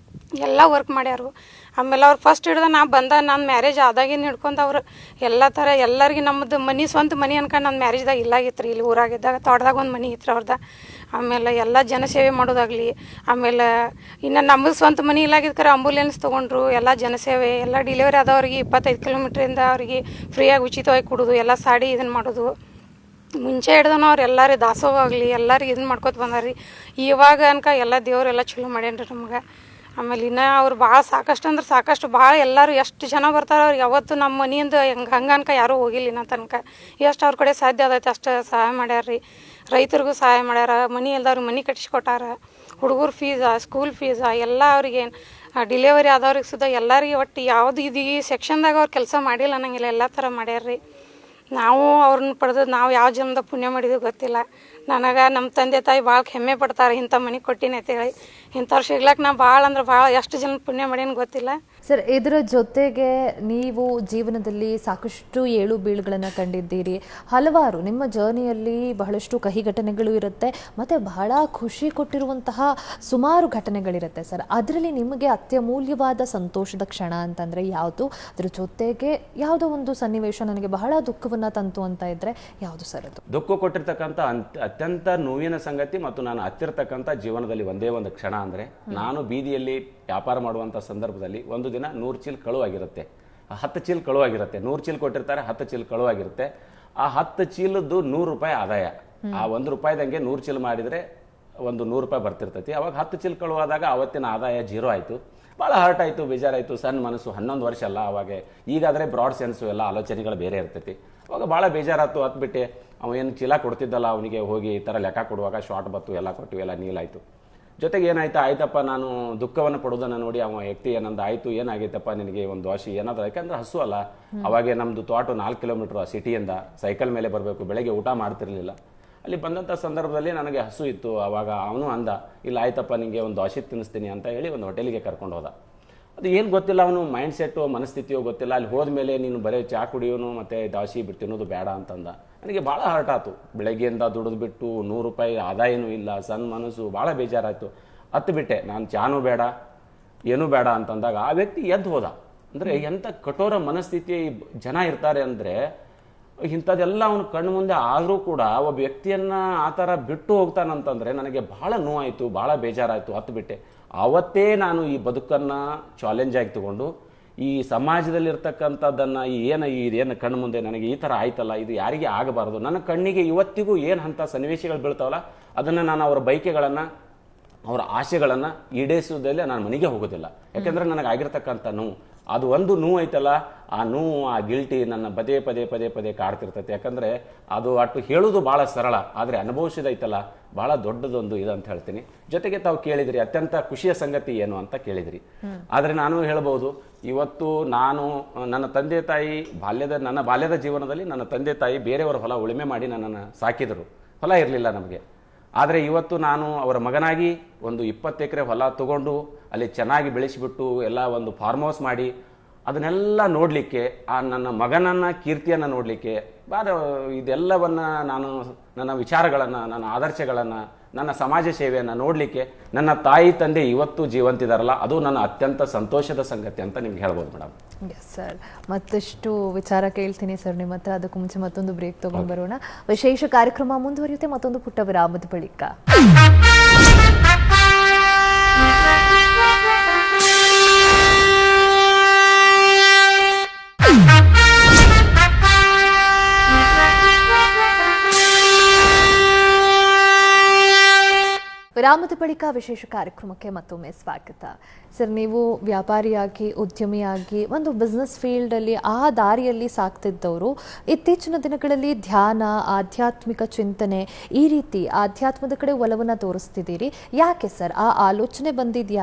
ಎಲ್ಲ ವರ್ಕ್ ಮಾಡ್ಯಾರು. ಆಮೇಲೆ ಅವ್ರು ಫಸ್ಟ್ ಹಿಡ್ದು ನನ್ನ ಮ್ಯಾರೇಜ್ ಆದಾಗಿನ ಹಿಡ್ಕೊಂಡು ಅವ್ರು ಎಲ್ಲ ಥರ ಎಲ್ಲರಿಗೆ ನಮ್ಮದು ಮನೆ ಸ್ವಂತ ಮನೆ ಅನ್ಕೊಂಡು ನನ್ನ ಮ್ಯಾರೇಜ್ದಾಗ ಇಲ್ಲಾಗಿತ್ತು ರೀ. ಇಲ್ಲಿ ಊರಾಗಿದ್ದಾಗ ತೋಟದಾಗ ಒಂದು ಮನೆ ಇತ್ತು ಅವ್ರದ್ದು. ಆಮೇಲೆ ಎಲ್ಲ ಜನಸೇವೆ ಮಾಡೋದಾಗಲಿ, ಆಮೇಲೆ ಇನ್ನು ನಮ್ಮದು ಸ್ವಂತ ಮನೆ ಇಲ್ಲಾಗಿದ್ಕರೆ ಆಂಬುಲೆನ್ಸ್ ತೊಗೊಂಡ್ರು. ಎಲ್ಲ ಜನಸೇವೆ, ಎಲ್ಲ ಡಿಲಿವರಿ ಆದವ್ರಿಗೆ 25 ಕಿಲೋಮೀಟ್ರಿಂದ ಅವ್ರಿಗೆ ಫ್ರೀಯಾಗಿ ಉಚಿತವಾಗಿ ಕೊಡೋದು, ಎಲ್ಲ ಸಾಡಿ ಇದನ್ನು ಮಾಡೋದು. ಮುಂಚೆ ಹಿಡ್ದನ ಅವ್ರು ಎಲ್ಲರೂ ದಾಸೋಹ ಆಗಲಿ ಎಲ್ಲರಿಗೆ ಇದನ್ನು ಮಾಡ್ಕೊತ ಬಂದಾರ್ರಿ. ಇವಾಗ ಅನ್ಕ ಎಲ್ಲ ದೇವರೆಲ್ಲ ಚಲೋ ಮಾಡ್ಯಾನ್ರಿ ನಮ್ಗೆ. ಆಮೇಲೆ ಇನ್ನೂ ಅವ್ರು ಭಾಳ ಸಾಕಷ್ಟು ಭಾಳ ಎಲ್ಲರೂ ಎಷ್ಟು ಜನ ಬರ್ತಾರೆ. ಅವ್ರಿಗೆ ಯಾವತ್ತು ನಮ್ಮ ಮನೆಯಿಂದ ಹಂಗೆ ಅನ್ಕ ಯಾರೂ ಹೋಗಿಲ್ಲ ಇನ್ನೂ ತನಕ. ಎಷ್ಟು ಅವ್ರ ಕಡೆ ಸಾಧ್ಯ ಆದೈತೆ ಅಷ್ಟು ಸಹಾಯ ಮಾಡ್ಯಾರ್ರಿ. ರೈತರಿಗೂ ಸಹಾಯ ಮಾಡ್ಯಾರ, ಮನೆ ಇಲ್ದವ್ರಿಗೆ ಮನೆ ಕಟ್ಟಿಸ್ಕೊಟ್ಟಾರ, ಹುಡುಗರ ಫೀಸಾ, ಸ್ಕೂಲ್ ಫೀಸಾ ಎಲ್ಲ ಅವ್ರಿಗೆ, ಡಿಲಿವರಿ ಆದವ್ರಿಗೆ ಸುಧಾ ಎಲ್ಲರಿಗೆ ಒಟ್ಟು ಯಾವುದು ಇದು ಈ ಸೆಕ್ಷನ್ದಾಗ ಅವ್ರು ಕೆಲಸ ಮಾಡಿಲ್ಲ ಅನ್ನಂಗಿಲ್ಲ, ಎಲ್ಲ ಥರ ಮಾಡ್ಯಾರ್ರಿ. ನಾವು ಅವ್ರನ್ನ ಪಡೆದು ನಾವು ಯಾವ ಜನ್ಮದ ಪುಣ್ಯ ಮಾಡಿದ್ವಿ ಗೊತ್ತಿಲ್ಲ. ನನಗೆ ನಮ್ಮ ತಂದೆ ತಾಯಿ ಭಾಳ ಹೆಮ್ಮೆ ಪಡ್ತಾರೆ, ಇಂಥ ಮನೆ ಕೊಟ್ಟಿನಿ ಅಂತೇಳಿ. ಇಂಥವ್ರು ಸಿಗ್ಲಕ್ಕೆ ನಾ ಭಾಳ ಅಂದ್ರೆ ಭಾಳ ಎಷ್ಟು ಜನ ಪುಣ್ಯ ಮಾಡೀನಿ ಗೊತ್ತಿಲ್ಲ. ಸರ್, ಇದರ ಜೊತೆಗೆ ನೀವು ಜೀವನದಲ್ಲಿ ಸಾಕಷ್ಟು ಏಳು ಬೀಳುಗಳನ್ನು ಕಂಡಿದ್ದೀರಿ. ಹಲವಾರು ನಿಮ್ಮ ಜರ್ನಿಯಲ್ಲಿ ಬಹಳಷ್ಟು ಕಹಿ ಘಟನೆಗಳು ಇರುತ್ತೆ, ಮತ್ತು ಬಹಳ ಖುಷಿ ಕೊಟ್ಟಿರುವಂತಹ ಸುಮಾರು ಘಟನೆಗಳಿರುತ್ತೆ. ಸರ್, ಅದರಲ್ಲಿ ನಿಮಗೆ ಅತ್ಯಮೂಲ್ಯವಾದ ಸಂತೋಷದ ಕ್ಷಣ ಅಂತಂದರೆ ಯಾವುದು? ಅದರ ಜೊತೆಗೆ ಯಾವುದೋ ಒಂದು ಸನ್ನಿವೇಶ ನನಗೆ ಬಹಳ ದುಃಖವನ್ನು ತಂತು ಅಂತ ಇದ್ದರೆ ಯಾವುದು ಸರ್ ಅದು? ದುಃಖ ಕೊಟ್ಟಿರ್ತಕ್ಕಂಥ ಅತ್ಯಂತ ನೋವಿನ ಸಂಗತಿ ಮತ್ತು ನಾನು ಹತ್ತಿರ್ತಕ್ಕಂಥ ಜೀವನದಲ್ಲಿ ಒಂದೇ ಒಂದು ಕ್ಷಣ ಅಂದರೆ, ನಾನು ಬೀದಿಯಲ್ಲಿ ವ್ಯಾಪಾರ ಮಾಡುವಂಥ ಸಂದರ್ಭದಲ್ಲಿ ಒಂದು ದಿನ 100 ಚೀಲ ಕಳುವಾಗಿರುತ್ತೆ, 10 ಚೀಲ ಕಳುವಾಗಿರುತ್ತೆ. 100 ಚೀಲ ಕೊಟ್ಟಿರ್ತಾರೆ, 10 ಚೀಲ ಕಳುವಾಗಿರುತ್ತೆ. ಆ 10 ಚೀಲದ್ದು 100 ರೂಪಾಯಿ ಆದಾಯ. ಆ 1 ರೂಪಾಯಿದಂಗೆ 100 ಚೀಲ ಮಾಡಿದರೆ ಒಂದು 100 ರೂಪಾಯಿ ಬರ್ತಿರ್ತೈತಿ. ಅವಾಗ 10 ಚೀಲ ಕಳುವಾದಾಗ ಅವತ್ತಿನ ಆದಾಯ 0 ಆಯಿತು. ಭಾಳ ಹರ್ಟ್ ಆಯಿತು, ಬೇಜಾರಾಯಿತು. ಸಣ್ಣ ಮನಸ್ಸು, 11 ವರ್ಷ ಅಲ್ಲ ಅವಾಗ. ಈಗಾದರೆ ಬ್ರಾಡ್ ಸೆನ್ಸು ಎಲ್ಲ ಆಲೋಚನೆಗಳು ಬೇರೆ ಇರ್ತೈತಿ. ಅವಾಗ ಭಾಳ ಬೇಜಾರಾಯ್ತು. ಹತ್ಬಿಟ್ಟೆ ಅವನು ಚೀಲ ಕೊಡ್ತಿದ್ದಲ್ಲ, ಅವನಿಗೆ ಹೋಗಿ ಈ ಥರ ಲೆಕ್ಕ ಕೊಡುವಾಗ ಶಾರ್ಟ್ ಬತ್ತು, ಎಲ್ಲ ಕೊಟ್ಟು ಎಲ್ಲ ನೀಲಾಯಿತು. ಜೊತೆಗೆ ಏನಾಯ್ತು, ಆಯ್ತಪ್ಪ ನಾನು ದುಃಖವನ್ನು ಪಡೋದನ್ನು ನೋಡಿ ಅವ ವ್ಯಕ್ತಿ ಏನಂದ, ಆಯಿತು ಏನಾಗೈತಪ್ಪ ನಿನಗೆ ಒಂದು ದೋಷಿ ಏನಾದ್ರು, ಯಾಕಂದ್ರೆ ಹಸು ಅಲ್ಲ. ಅವಾಗೆ ನಮ್ಮದು ತೋಟ 4 ಕಿಲೋಮೀಟ್ರ್ ಸಿಟಿಯಿಂದ ಸೈಕಲ್ ಮೇಲೆ ಬರಬೇಕು, ಬೆಳಗ್ಗೆ ಊಟ ಮಾಡ್ತಿರ್ಲಿಲ್ಲ. ಅಲ್ಲಿ ಬಂದಂಥ ಸಂದರ್ಭದಲ್ಲಿ ನನಗೆ ಹಸು ಇತ್ತು. ಆವಾಗ ಅವನು ಅಂದ, ಇಲ್ಲ ಆಯ್ತಪ್ಪ ನಿಮಗೆ ಒಂದು ದೋಷಿ ತಿನ್ನಿಸ್ತೀನಿ ಅಂತ ಹೇಳಿ ಒಂದು ಹೋಟೆಲಿಗೆ ಕರ್ಕೊಂಡು ಹೋದ. ಅದು ಏನು ಗೊತ್ತಿಲ್ಲ, ಅವನು ಮೈಂಡ್ ಸೆಟ್ಟು ಮನಸ್ಥಿತಿಯೋ ಗೊತ್ತಿಲ್ಲ. ಅಲ್ಲಿ ಹೋದ್ಮೇಲೆ ನೀನು ಬರೀ ಚಾ ಕುಡಿಯೋನು ಮತ್ತು ದಾಸಿ ಬಿಟ್ಟು ತಿನ್ನೋದು ಬೇಡ ಅಂತಂದ. ನನಗೆ ಭಾಳ ಹರ್ಟ್ ಆಯ್ತು. ಬೆಳಗ್ಗೆಯಿಂದ ದುಡಿದು ಬಿಟ್ಟು 100 ರೂಪಾಯಿ ಆದಾಯನೂ ಇಲ್ಲ, ಸಣ್ಣ ಮನಸ್ಸು, ಭಾಳ ಬೇಜಾರಾಯಿತು. ಹತ್ತು ಬಿಟ್ಟೆ, ನಾನು ಚಾನೂ ಬೇಡ ಏನೂ ಬೇಡ ಅಂತಂದಾಗ ಆ ವ್ಯಕ್ತಿ ಎದ್ದು ಹೋದ. ಅಂದರೆ ಎಂಥ ಕಠೋರ ಮನಸ್ಥಿತಿ ಜನ ಇರ್ತಾರೆ ಅಂದರೆ, ಇಂಥದ್ದೆಲ್ಲ ಅವನು ಕಣ್ಣು ಮುಂದೆ ಆದರೂ ಕೂಡ ಒಬ್ಬ ವ್ಯಕ್ತಿಯನ್ನು ಆ ಥರ ಬಿಟ್ಟು ಹೋಗ್ತಾನಂತಂದರೆ ನನಗೆ ಭಾಳ ನೋವಾಯಿತು, ಭಾಳ ಬೇಜಾರಾಯಿತು. ಹತ್ತು ಬಿಟ್ಟೆ. ಆವತ್ತೇ ನಾನು ಈ ಬದುಕನ್ನು ಚಾಲೆಂಜ್ ಆಗಿ ತಗೊಂಡು ಈ ಸಮಾಜದಲ್ಲಿರ್ತಕ್ಕಂಥದ್ದನ್ನು ಏನು ಕಣ್ಣು ಮುಂದೆ ನನಗೆ ಈ ಥರ ಆಯ್ತಲ್ಲ, ಇದು ಯಾರಿಗೆ ಆಗಬಾರ್ದು. ನನ್ನ ಕಣ್ಣಿಗೆ ಇವತ್ತಿಗೂ ಏನು ಅಂಥ ಸನ್ನಿವೇಶಗಳು ಬೀಳ್ತಾವಲ್ಲ, ಅದನ್ನು ನಾನು ಅವರ ಬಯಕೆಗಳನ್ನು, ಅವರ ಆಸೆಗಳನ್ನು ಈಡೇರಿಸೋದಲ್ಲೇ ನಾನು ಮನೆಗೆ ಹೋಗೋದಿಲ್ಲ. ಯಾಕೆಂದರೆ ನನಗೆ ಆಗಿರ್ತಕ್ಕಂಥ ನೋವು, ಅದು ಒಂದು ನೋವು ಐತಲ್ಲ, ಆ ನೋವು, ಆ ಗಿಲ್ಟಿ ನನ್ನ ಪದೇ ಪದೇ ಕಾಡ್ತಿರ್ತೈತೆ. ಯಾಕಂದರೆ ಅದು ಅಟ್ಟು ಹೇಳೋದು ಭಾಳ ಸರಳ, ಆದರೆ ಅನುಭವಿಸಿದೈತಲ್ಲ ಭಾಳ ದೊಡ್ಡದೊಂದು ಇದು ಅಂತ ಹೇಳ್ತೀನಿ. ಜೊತೆಗೆ ತಾವು ಕೇಳಿದ್ರಿ ಅತ್ಯಂತ ಖುಷಿಯ ಸಂಗತಿ ಏನು ಅಂತ ಕೇಳಿದ್ರಿ. ಆದರೆ ನಾನು ಹೇಳ್ಬೋದು, ಇವತ್ತು ನಾನು ನನ್ನ ತಂದೆ ತಾಯಿ ನನ್ನ ಬಾಲ್ಯದ ಜೀವನದಲ್ಲಿ ನನ್ನ ತಂದೆ ತಾಯಿ ಬೇರೆಯವರ ಹೊಲ ಉಳುಮೆ ಮಾಡಿ ನನ್ನನ್ನು ಸಾಕಿದರು. ಹೊಲ ಇರಲಿಲ್ಲ ನಮಗೆ. ಆದರೆ ಇವತ್ತು ನಾನು ಅವರ ಮಗನಾಗಿ ಒಂದು 20 ಎಕರೆ ಹೊಲ ತಗೊಂಡು ಅಲ್ಲಿ ಚೆನ್ನಾಗಿ ಬೆಳೆಸಿಬಿಟ್ಟು ಎಲ್ಲ ಒಂದು ಫಾರ್ಮ್ ಹೌಸ್ ಮಾಡಿ ಅದನ್ನೆಲ್ಲ ನೋಡಲಿಕ್ಕೆ, ಆ ನನ್ನ ಮಗನನ್ನು ಕೀರ್ತಿಯನ್ನು ನೋಡಲಿಕ್ಕೆ, ಇದೆಲ್ಲವನ್ನು ನಾನು ನನ್ನ ವಿಚಾರಗಳನ್ನು, ನನ್ನ ಆದರ್ಶಗಳನ್ನು, ನನ್ನ ಸಮಾಜ ಸೇವೆಯನ್ನು ನೋಡಲಿಕ್ಕೆ ನನ್ನ ತಾಯಿ ತಂದೆ ಇವತ್ತು ಜೀವಂತಿದಾರಲ್ಲ, ಅದು ನನ್ನ ಅತ್ಯಂತ ಸಂತೋಷದ ಸಂಗತಿ ಅಂತ ನಿಮ್ಗೆ ಹೇಳ್ಬೋದು ಮೇಡಮ್. ಎಸ್ ಸರ್, ಮತ್ತಷ್ಟು ವಿಚಾರ ಕೇಳ್ತೀನಿ ಸರ್ ನಿಮ್ಮ ಹತ್ರ. ಅದಕ್ಕೂ ಮುಂಚೆ ಮತ್ತೊಂದು ಬ್ರೇಕ್ ತಗೊಂಡ್ ಬರೋಣ. ವಿಶೇಷ ಕಾರ್ಯಕ್ರಮ ಮುಂದುವರಿಯುತ್ತೆ ಮತ್ತೊಂದು ಪುಟ್ಟ ವಿರಾಮದ ಬಳಿಕ. ವಿರಾಮದ ಬಳಿಕ ವಿಶೇಷ ಕಾರ್ಯಕ್ರಮಕ್ಕೆ ಮತ್ತೊಮ್ಮೆ ಸ್ವಾಗತ. ಸರ್, ನೀವು ವ್ಯಾಪಾರಿಯಾಗಿ, ಉದ್ಯಮಿಯಾಗಿ ಒಂದು ಬಿಸ್ನೆಸ್ ಫೀಲ್ಡಲ್ಲಿ ಆ ದಾರಿಯಲ್ಲಿ ಸಾಕ್ತಿದ್ದವರು ಇತ್ತೀಚಿನ ದಿನಗಳಲ್ಲಿ ಧ್ಯಾನ, ಆಧ್ಯಾತ್ಮಿಕ ಚಿಂತನೆ, ಈ ರೀತಿ ಆಧ್ಯಾತ್ಮದ ಕಡೆ ಒಲವನ್ನು ತೋರಿಸ್ತಿದ್ದೀರಿ. ಯಾಕೆ ಸರ್ ಆ ಆಲೋಚನೆ ಬಂದಿದ್ದು?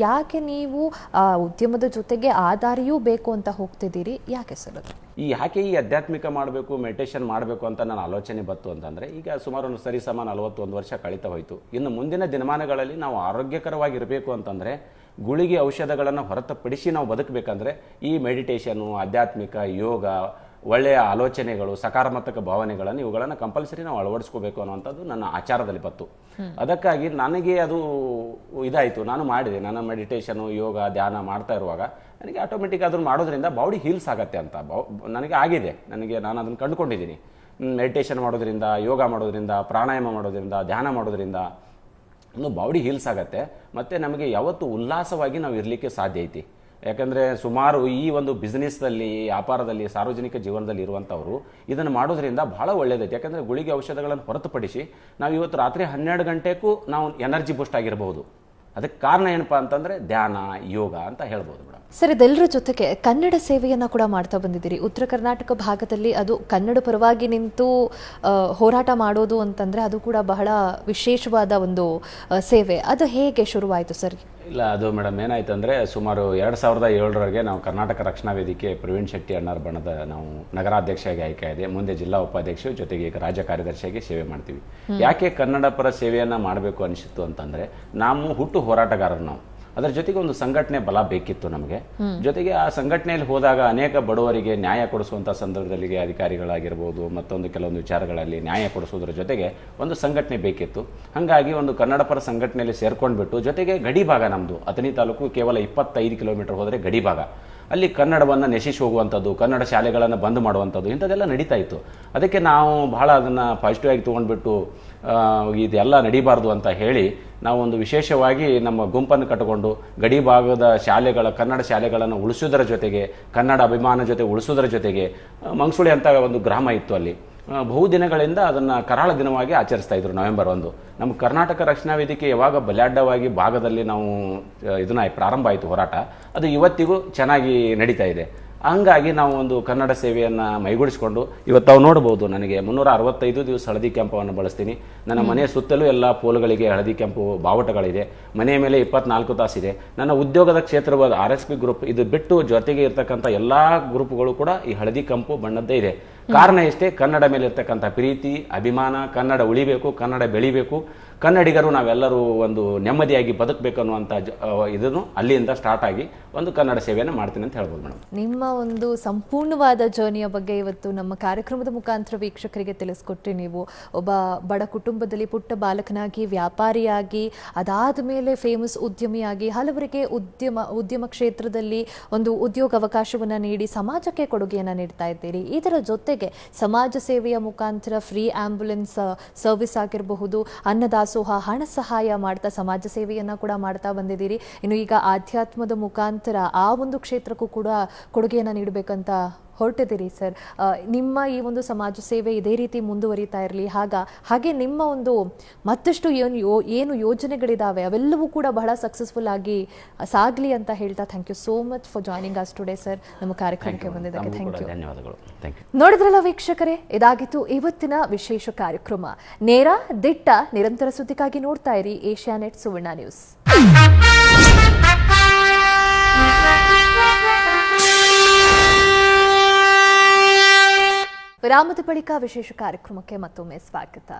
ಯಾಕೆ ನೀವು ಆ ಉದ್ಯಮದ ಜೊತೆಗೆ ಆ ದಾರಿಯೂ ಬೇಕು ಅಂತ ಹೋಗ್ತಿದ್ದೀರಿ? ಯಾಕೆ ಸರ್ ಅದು? ಯಾಕೆ ಈ ಆಧ್ಯಾತ್ಮಿಕ ಮಾಡಬೇಕು, ಮೆಡಿಟೇಷನ್ ಮಾಡಬೇಕು ಅಂತ ನನ್ನ ಆಲೋಚನೆ ಬಂತು ಅಂತಂದರೆ, ಈಗ ಸುಮಾರು ಒಂದು ಸರಿಸಮ 41 ವರ್ಷ ಕಳೀತಾ ಹೋಯಿತು. ಇನ್ನು ಮುಂದಿನ ದಿನಮಾನಗಳಲ್ಲಿ ನಾವು ಆರೋಗ್ಯಕರವಾಗಿರಬೇಕು ಅಂತಂದರೆ, ಗುಳಿಗೆ ಔಷಧಗಳನ್ನು ಹೊರತುಪಡಿಸಿ ನಾವು ಬದುಕಬೇಕಂದ್ರೆ ಈ ಮೆಡಿಟೇಷನು, ಆಧ್ಯಾತ್ಮಿಕ, ಯೋಗ, ಒಳ್ಳೆಯ ಆಲೋಚನೆಗಳು, ಸಕಾರಾತ್ಮಕ ಭಾವನೆಗಳನ್ನು ಇವುಗಳನ್ನು ಕಂಪಲ್ಸರಿ ನಾವು ಅಳವಡಿಸ್ಕೋಬೇಕು ಅನ್ನುವಂಥದ್ದು ನನ್ನ ಆಚಾರದಲ್ಲಿ ಬಂತು. ಅದಕ್ಕಾಗಿ ನನಗೆ ಅದು ಇದಾಯಿತು. ನಾನು ಮಾಡಿದೆ. ನನ್ನ ಮೆಡಿಟೇಷನು, ಯೋಗ, ಧ್ಯಾನ ಮಾಡ್ತಾ ಇರುವಾಗ ನನಗೆ ಆಟೋಮೆಟಿಕ್ ಅದನ್ನು ಮಾಡೋದ್ರಿಂದ ಬಾಡಿ ಹೀಲ್ಸ್ ಆಗುತ್ತೆ ಅಂತ ನನಗೆ ಆಗಿದೆ. ನಾನು ಅದನ್ನು ಕಂಡುಕೊಂಡಿದ್ದೀನಿ. ಮೆಡಿಟೇಷನ್ ಮಾಡೋದ್ರಿಂದ, ಯೋಗ ಮಾಡೋದ್ರಿಂದ, ಪ್ರಾಣಾಯಾಮ ಮಾಡೋದ್ರಿಂದ, ಧ್ಯಾನ ಮಾಡೋದ್ರಿಂದ ಒಂದು ಬಾಡಿ ಹೀಲ್ಸ್ ಆಗುತ್ತೆ. ಮತ್ತು ನಮಗೆ ಯಾವತ್ತೂ ಉಲ್ಲಾಸವಾಗಿ ನಾವು ಇರಲಿಕ್ಕೆ ಸಾಧ್ಯ ಐತಿ. ಯಾಕಂದರೆ ಸುಮಾರು ಈ ಒಂದು ಬಿಸ್ನೆಸ್ದಲ್ಲಿ, ವ್ಯಾಪಾರದಲ್ಲಿ, ಸಾರ್ವಜನಿಕ ಜೀವನದಲ್ಲಿ ಇರುವಂಥವರು ಇದನ್ನು ಮಾಡೋದ್ರಿಂದ ಭಾಳ ಒಳ್ಳೆಯದೈತೆ. ಯಾಕಂದರೆ ಗುಳಿಗೆ ಔಷಧಗಳನ್ನು ಹೊರತುಪಡಿಸಿ ನಾವು ಇವತ್ತು ರಾತ್ರಿ 12 ಗಂಟೆಗೂ ನಾವು ಎನರ್ಜಿ ಬೂಸ್ಟ್ ಆಗಿರಬಹುದು. ಅದಕ್ಕೆ ಕಾರಣ ಏನಪ್ಪ ಅಂತಂದರೆ ಧ್ಯಾನ, ಯೋಗ ಅಂತ ಹೇಳ್ಬೋದು ಮೇಡಮ್. ಸರ್, ಇದೆಲ್ಲರ ಜೊತೆಗೆ ಕನ್ನಡ ಸೇವೆಯನ್ನು ಕೂಡ ಮಾಡ್ತಾ ಬಂದಿದ್ದೀರಿ. ಉತ್ತರ ಕರ್ನಾಟಕ ಭಾಗದಲ್ಲಿ ಅದು ಕನ್ನಡ ಪರವಾಗಿ ನಿಂತು ಹೋರಾಟ ಮಾಡೋದು ಅಂತಂದರೆ ಅದು ಕೂಡ ಬಹಳ ವಿಶೇಷವಾದ ಒಂದು ಸೇವೆ. ಅದು ಹೇಗೆ ಶುರುವಾಯಿತು ಸರ್? ಇಲ್ಲ, ಅದು ಮೇಡಮ್ ಏನಾಯ್ತು ಅಂದರೆ, ಸುಮಾರು 2007ರವರೆಗೆ ನಾವು ಕರ್ನಾಟಕ ರಕ್ಷಣಾ ವೇದಿಕೆ ಪ್ರವೀಣ್ ಶೆಟ್ಟಿ ಅಣ್ಣಾರ್ ಬಣದ ನಾವು ನಗರಾಧ್ಯಕ್ಷರಾಗಿ ಆಯ್ಕೆ ಇದೆ. ಮುಂದೆ ಜಿಲ್ಲಾ ಉಪಾಧ್ಯಕ್ಷ, ಜೊತೆಗೆ ಈಗ ರಾಜ್ಯ ಕಾರ್ಯದರ್ಶಿಯಾಗಿ ಸೇವೆ ಮಾಡ್ತೀವಿ. ಯಾಕೆ ಕನ್ನಡ ಪರ ಸೇವೆಯನ್ನು ಮಾಡಬೇಕು ಅನಿಸಿತ್ತು ಅಂತಂದರೆ, ನಾವು ಹುಟ್ಟು ಹೋರಾಟಗಾರರು. ನಾವು ಅದರ ಜೊತೆಗೆ ಒಂದು ಸಂಘಟನೆ ಬಲ ಬೇಕಿತ್ತು ನಮಗೆ. ಜೊತೆಗೆ ಆ ಸಂಘಟನೆಯಲ್ಲಿ ಹೋದಾಗ ಅನೇಕ ಬಡವರಿಗೆ ನ್ಯಾಯ ಕೊಡಿಸುವಂಥ ಸಂದರ್ಭದಲ್ಲಿ ಅಧಿಕಾರಿಗಳಾಗಿರ್ಬೋದು, ಮತ್ತೊಂದು ಕೆಲವೊಂದು ವಿಚಾರಗಳಲ್ಲಿ ನ್ಯಾಯ ಕೊಡಿಸೋದ್ರ ಜೊತೆಗೆ ಒಂದು ಸಂಘಟನೆ ಬೇಕಿತ್ತು. ಹಾಗಾಗಿ ಒಂದು ಕನ್ನಡ ಪರ ಸಂಘಟನೆಯಲ್ಲಿ ಸೇರ್ಕೊಂಡ್ಬಿಟ್ಟು, ಜೊತೆಗೆ ಗಡಿ ಭಾಗ ನಮ್ಮದು ಅಥಣಿ ತಾಲೂಕು ಕೇವಲ 25 ಕಿಲೋಮೀಟರ್ ಹೋದರೆ ಗಡಿ ಭಾಗ. ಅಲ್ಲಿ ಕನ್ನಡವನ್ನು ನಶಿಸಿ ಹೋಗುವಂಥದ್ದು, ಕನ್ನಡ ಶಾಲೆಗಳನ್ನು ಬಂದ್ ಮಾಡುವಂಥದ್ದು, ಇಂಥದ್ದೆಲ್ಲ ನಡೀತಾ ಇತ್ತು. ಅದಕ್ಕೆ ನಾವು ಬಹಳ ಅದನ್ನು ಪಾಸಿಟಿವ್ ಆಗಿ ತೊಗೊಂಡ್ಬಿಟ್ಟು ಇದೆಲ್ಲ ನಡೀಬಾರ್ದು ಅಂತ ಹೇಳಿ ನಾವು ಒಂದು ವಿಶೇಷವಾಗಿ ನಮ್ಮ ಗುಂಪನ್ನು ಕಟ್ಟಿಕೊಂಡು ಗಡಿ ಭಾಗದ ಶಾಲೆಗಳ, ಕನ್ನಡ ಶಾಲೆಗಳನ್ನು ಉಳಿಸೋದರ ಜೊತೆಗೆ, ಕನ್ನಡ ಅಭಿಮಾನ ಜೊತೆ ಉಳಿಸೋದರ ಜೊತೆಗೆ, ಮಂಗಸುಳಿ ಅಂತ ಒಂದು ಗ್ರಾಮ ಇತ್ತು ಅಲ್ಲಿ. ಬಹುದಿನಗಳಿಂದ ಅದನ್ನು ಕರಾಳ ದಿನವಾಗಿ ಆಚರಿಸ್ತಾ ಇದ್ರು. ನವೆಂಬರ್ 1 ನಮ್ಮ ಕರ್ನಾಟಕ ರಕ್ಷಣಾ ವೇದಿಕೆ ಯಾವಾಗ ಬಲಾಢ್ಯವಾಗಿ ಭಾಗದಲ್ಲಿ ನಾವು ಇದನ್ನ ಪ್ರಾರಂಭ ಆಯಿತು ಹೋರಾಟ, ಅದು ಇವತ್ತಿಗೂ ಚೆನ್ನಾಗಿ ನಡೀತಾ ಇದೆ. ಹಂಗಾಗಿ ನಾವು ಒಂದು ಕನ್ನಡ ಸೇವೆಯನ್ನು ಮೈಗೂಡಿಸಿಕೊಂಡು ಇವತ್ತು ತಾವು ನೋಡ್ಬೋದು, ನನಗೆ 365 ದಿವಸ ಹಳದಿ ಕೆಂಪವನ್ನು ಬಳಸ್ತೀನಿ. ನನ್ನ ಮನೆಯ ಸುತ್ತಲೂ ಎಲ್ಲ ಪೋಲ್ಗಳಿಗೆ ಹಳದಿ ಕೆಂಪು ಬಾವುಟಗಳಿದೆ. ಮನೆಯ ಮೇಲೆ 24 ತಾಸಿದೆ. ನನ್ನ ಉದ್ಯೋಗದ ಕ್ಷೇತ್ರವಾದ RSP ಗ್ರೂಪ್ ಇದು ಬಿಟ್ಟು ಜೊತೆಗೆ ಇರ್ತಕ್ಕಂಥ ಎಲ್ಲ ಗ್ರೂಪ್ಗಳು ಕೂಡ ಈ ಹಳದಿ ಕೆಂಪು ಬಣ್ಣದ್ದೇ ಇದೆ. ಕಾರಣ ಎಷ್ಟೇ, ಕನ್ನಡ ಮೇಲೆ ಇರ್ತಕ್ಕಂಥ ಪ್ರೀತಿ, ಅಭಿಮಾನ, ಕನ್ನಡ ಉಳಿಬೇಕು, ಕನ್ನಡ ಬೆಳಿಬೇಕು, ಕನ್ನಡಿಗರು ನಾವೆಲ್ಲರೂ ಒಂದು ನೆಮ್ಮದಿಯಾಗಿ ಬದುಕಬೇಕು ಅನ್ನುವಂಥ ಇದನ್ನು ಅಲ್ಲಿಂದ ಸ್ಟಾರ್ಟ್ ಆಗಿ ಒಂದು ಕನ್ನಡ ಸೇವೆಯನ್ನು ಮಾಡ್ತೀನಿ ಅಂತ ಹೇಳ್ಬೋದು ಮೇಡಮ್. ನಿಮ್ಮ ಒಂದು ಸಂಪೂರ್ಣವಾದ ಜರ್ನಿಯ ಬಗ್ಗೆ ಇವತ್ತು ನಮ್ಮ ಕಾರ್ಯಕ್ರಮದ ಮುಖಾಂತರ ವೀಕ್ಷಕರಿಗೆ ತಿಳಿಸ್ಕೊಟ್ರಿ. ನೀವು ಒಬ್ಬ ಬಡ ಕುಟುಂಬದಲ್ಲಿ ಪುಟ್ಟ ಬಾಲಕನಾಗಿ, ವ್ಯಾಪಾರಿಯಾಗಿ, ಅದಾದ ಮೇಲೆ ಫೇಮಸ್ ಉದ್ಯಮಿಯಾಗಿ, ಹಲವರಿಗೆ ಉದ್ಯಮ ಕ್ಷೇತ್ರದಲ್ಲಿ ಒಂದು ಉದ್ಯೋಗ ಅವಕಾಶವನ್ನು ನೀಡಿ ಸಮಾಜಕ್ಕೆ ಕೊಡುಗೆಯನ್ನು ನೀಡ್ತಾ ಇದ್ದೀರಿ. ಇದರ ಜೊತೆಗೆ ಸಮಾಜ ಸೇವೆಯ ಮುಖಾಂತರ ಫ್ರೀ ಆಂಬ್ಯುಲೆನ್ಸ್ ಸರ್ವಿಸ್ ಆಗಿರಬಹುದು, ಅನ್ನದಾಸೋಹ, ಹಣ ಸಹಾಯ ಮಾಡ್ತಾ ಸಮಾಜ ಸೇವೆಯನ್ನು ಕೂಡ ಮಾಡ್ತಾ ಬಂದಿದ್ದೀರಿ. ಇನ್ನು ಈಗ ಆಧ್ಯಾತ್ಮದ ಮುಖಾಂತರ ಆ ಒಂದು ಕ್ಷೇತ್ರಕ್ಕೂ ಕೂಡ ಕೊಡುಗೆಯನ್ನು ನೀಡಬೇಕಂತ ಹೊರಟಿದ್ದೀರಿ ಸರ್. ನಿಮ್ಮ ಈ ಒಂದು ಸಮಾಜ ಸೇವೆ ಇದೇ ರೀತಿ ಮುಂದುವರಿತಾ ಇರಲಿ. ಹಾಗೆ ನಿಮ್ಮ ಒಂದು ಮತ್ತಷ್ಟು ಏನು ಯೋಜನೆಗಳಿದ್ದಾವೆ ಅವೆಲ್ಲವೂ ಕೂಡ ಬಹಳ ಸಕ್ಸಸ್ಫುಲ್ ಆಗಿ ಸಾಗಲಿ ಅಂತ ಹೇಳ್ತಾ thank you so much for joining us today sir. ನಮ್ಮ ಕಾರ್ಯಕ್ರಮಕ್ಕೆ ಬಂದಿದ್ದಕ್ಕೆ ಥ್ಯಾಂಕ್ ಯು. ಧನ್ಯವಾದಗಳು. Thank you. ನೋಡಿದ್ರಲ್ಲ ವೀಕ್ಷಕರೇ, ಇದಾಗಿತ್ತು ಇವತ್ತಿನ ವಿಶೇಷ ಕಾರ್ಯಕ್ರಮ. ನೇರ, ದಿಟ್ಟ, ನಿರಂತರ ಸುದ್ದಿಗಾಗಿ ನೋಡ್ತಾ ಇರಿ ಏಷ್ಯಾನೆಟ್ ಸುವರ್ಣ ನ್ಯೂಸ್. ವಿರಾಮದ ಬಳಿಕ ವಿಶೇಷ ಕಾರ್ಯಕ್ರಮಕ್ಕೆ ಮತ್ತೊಮ್ಮೆ ಸ್ವಾಗತ.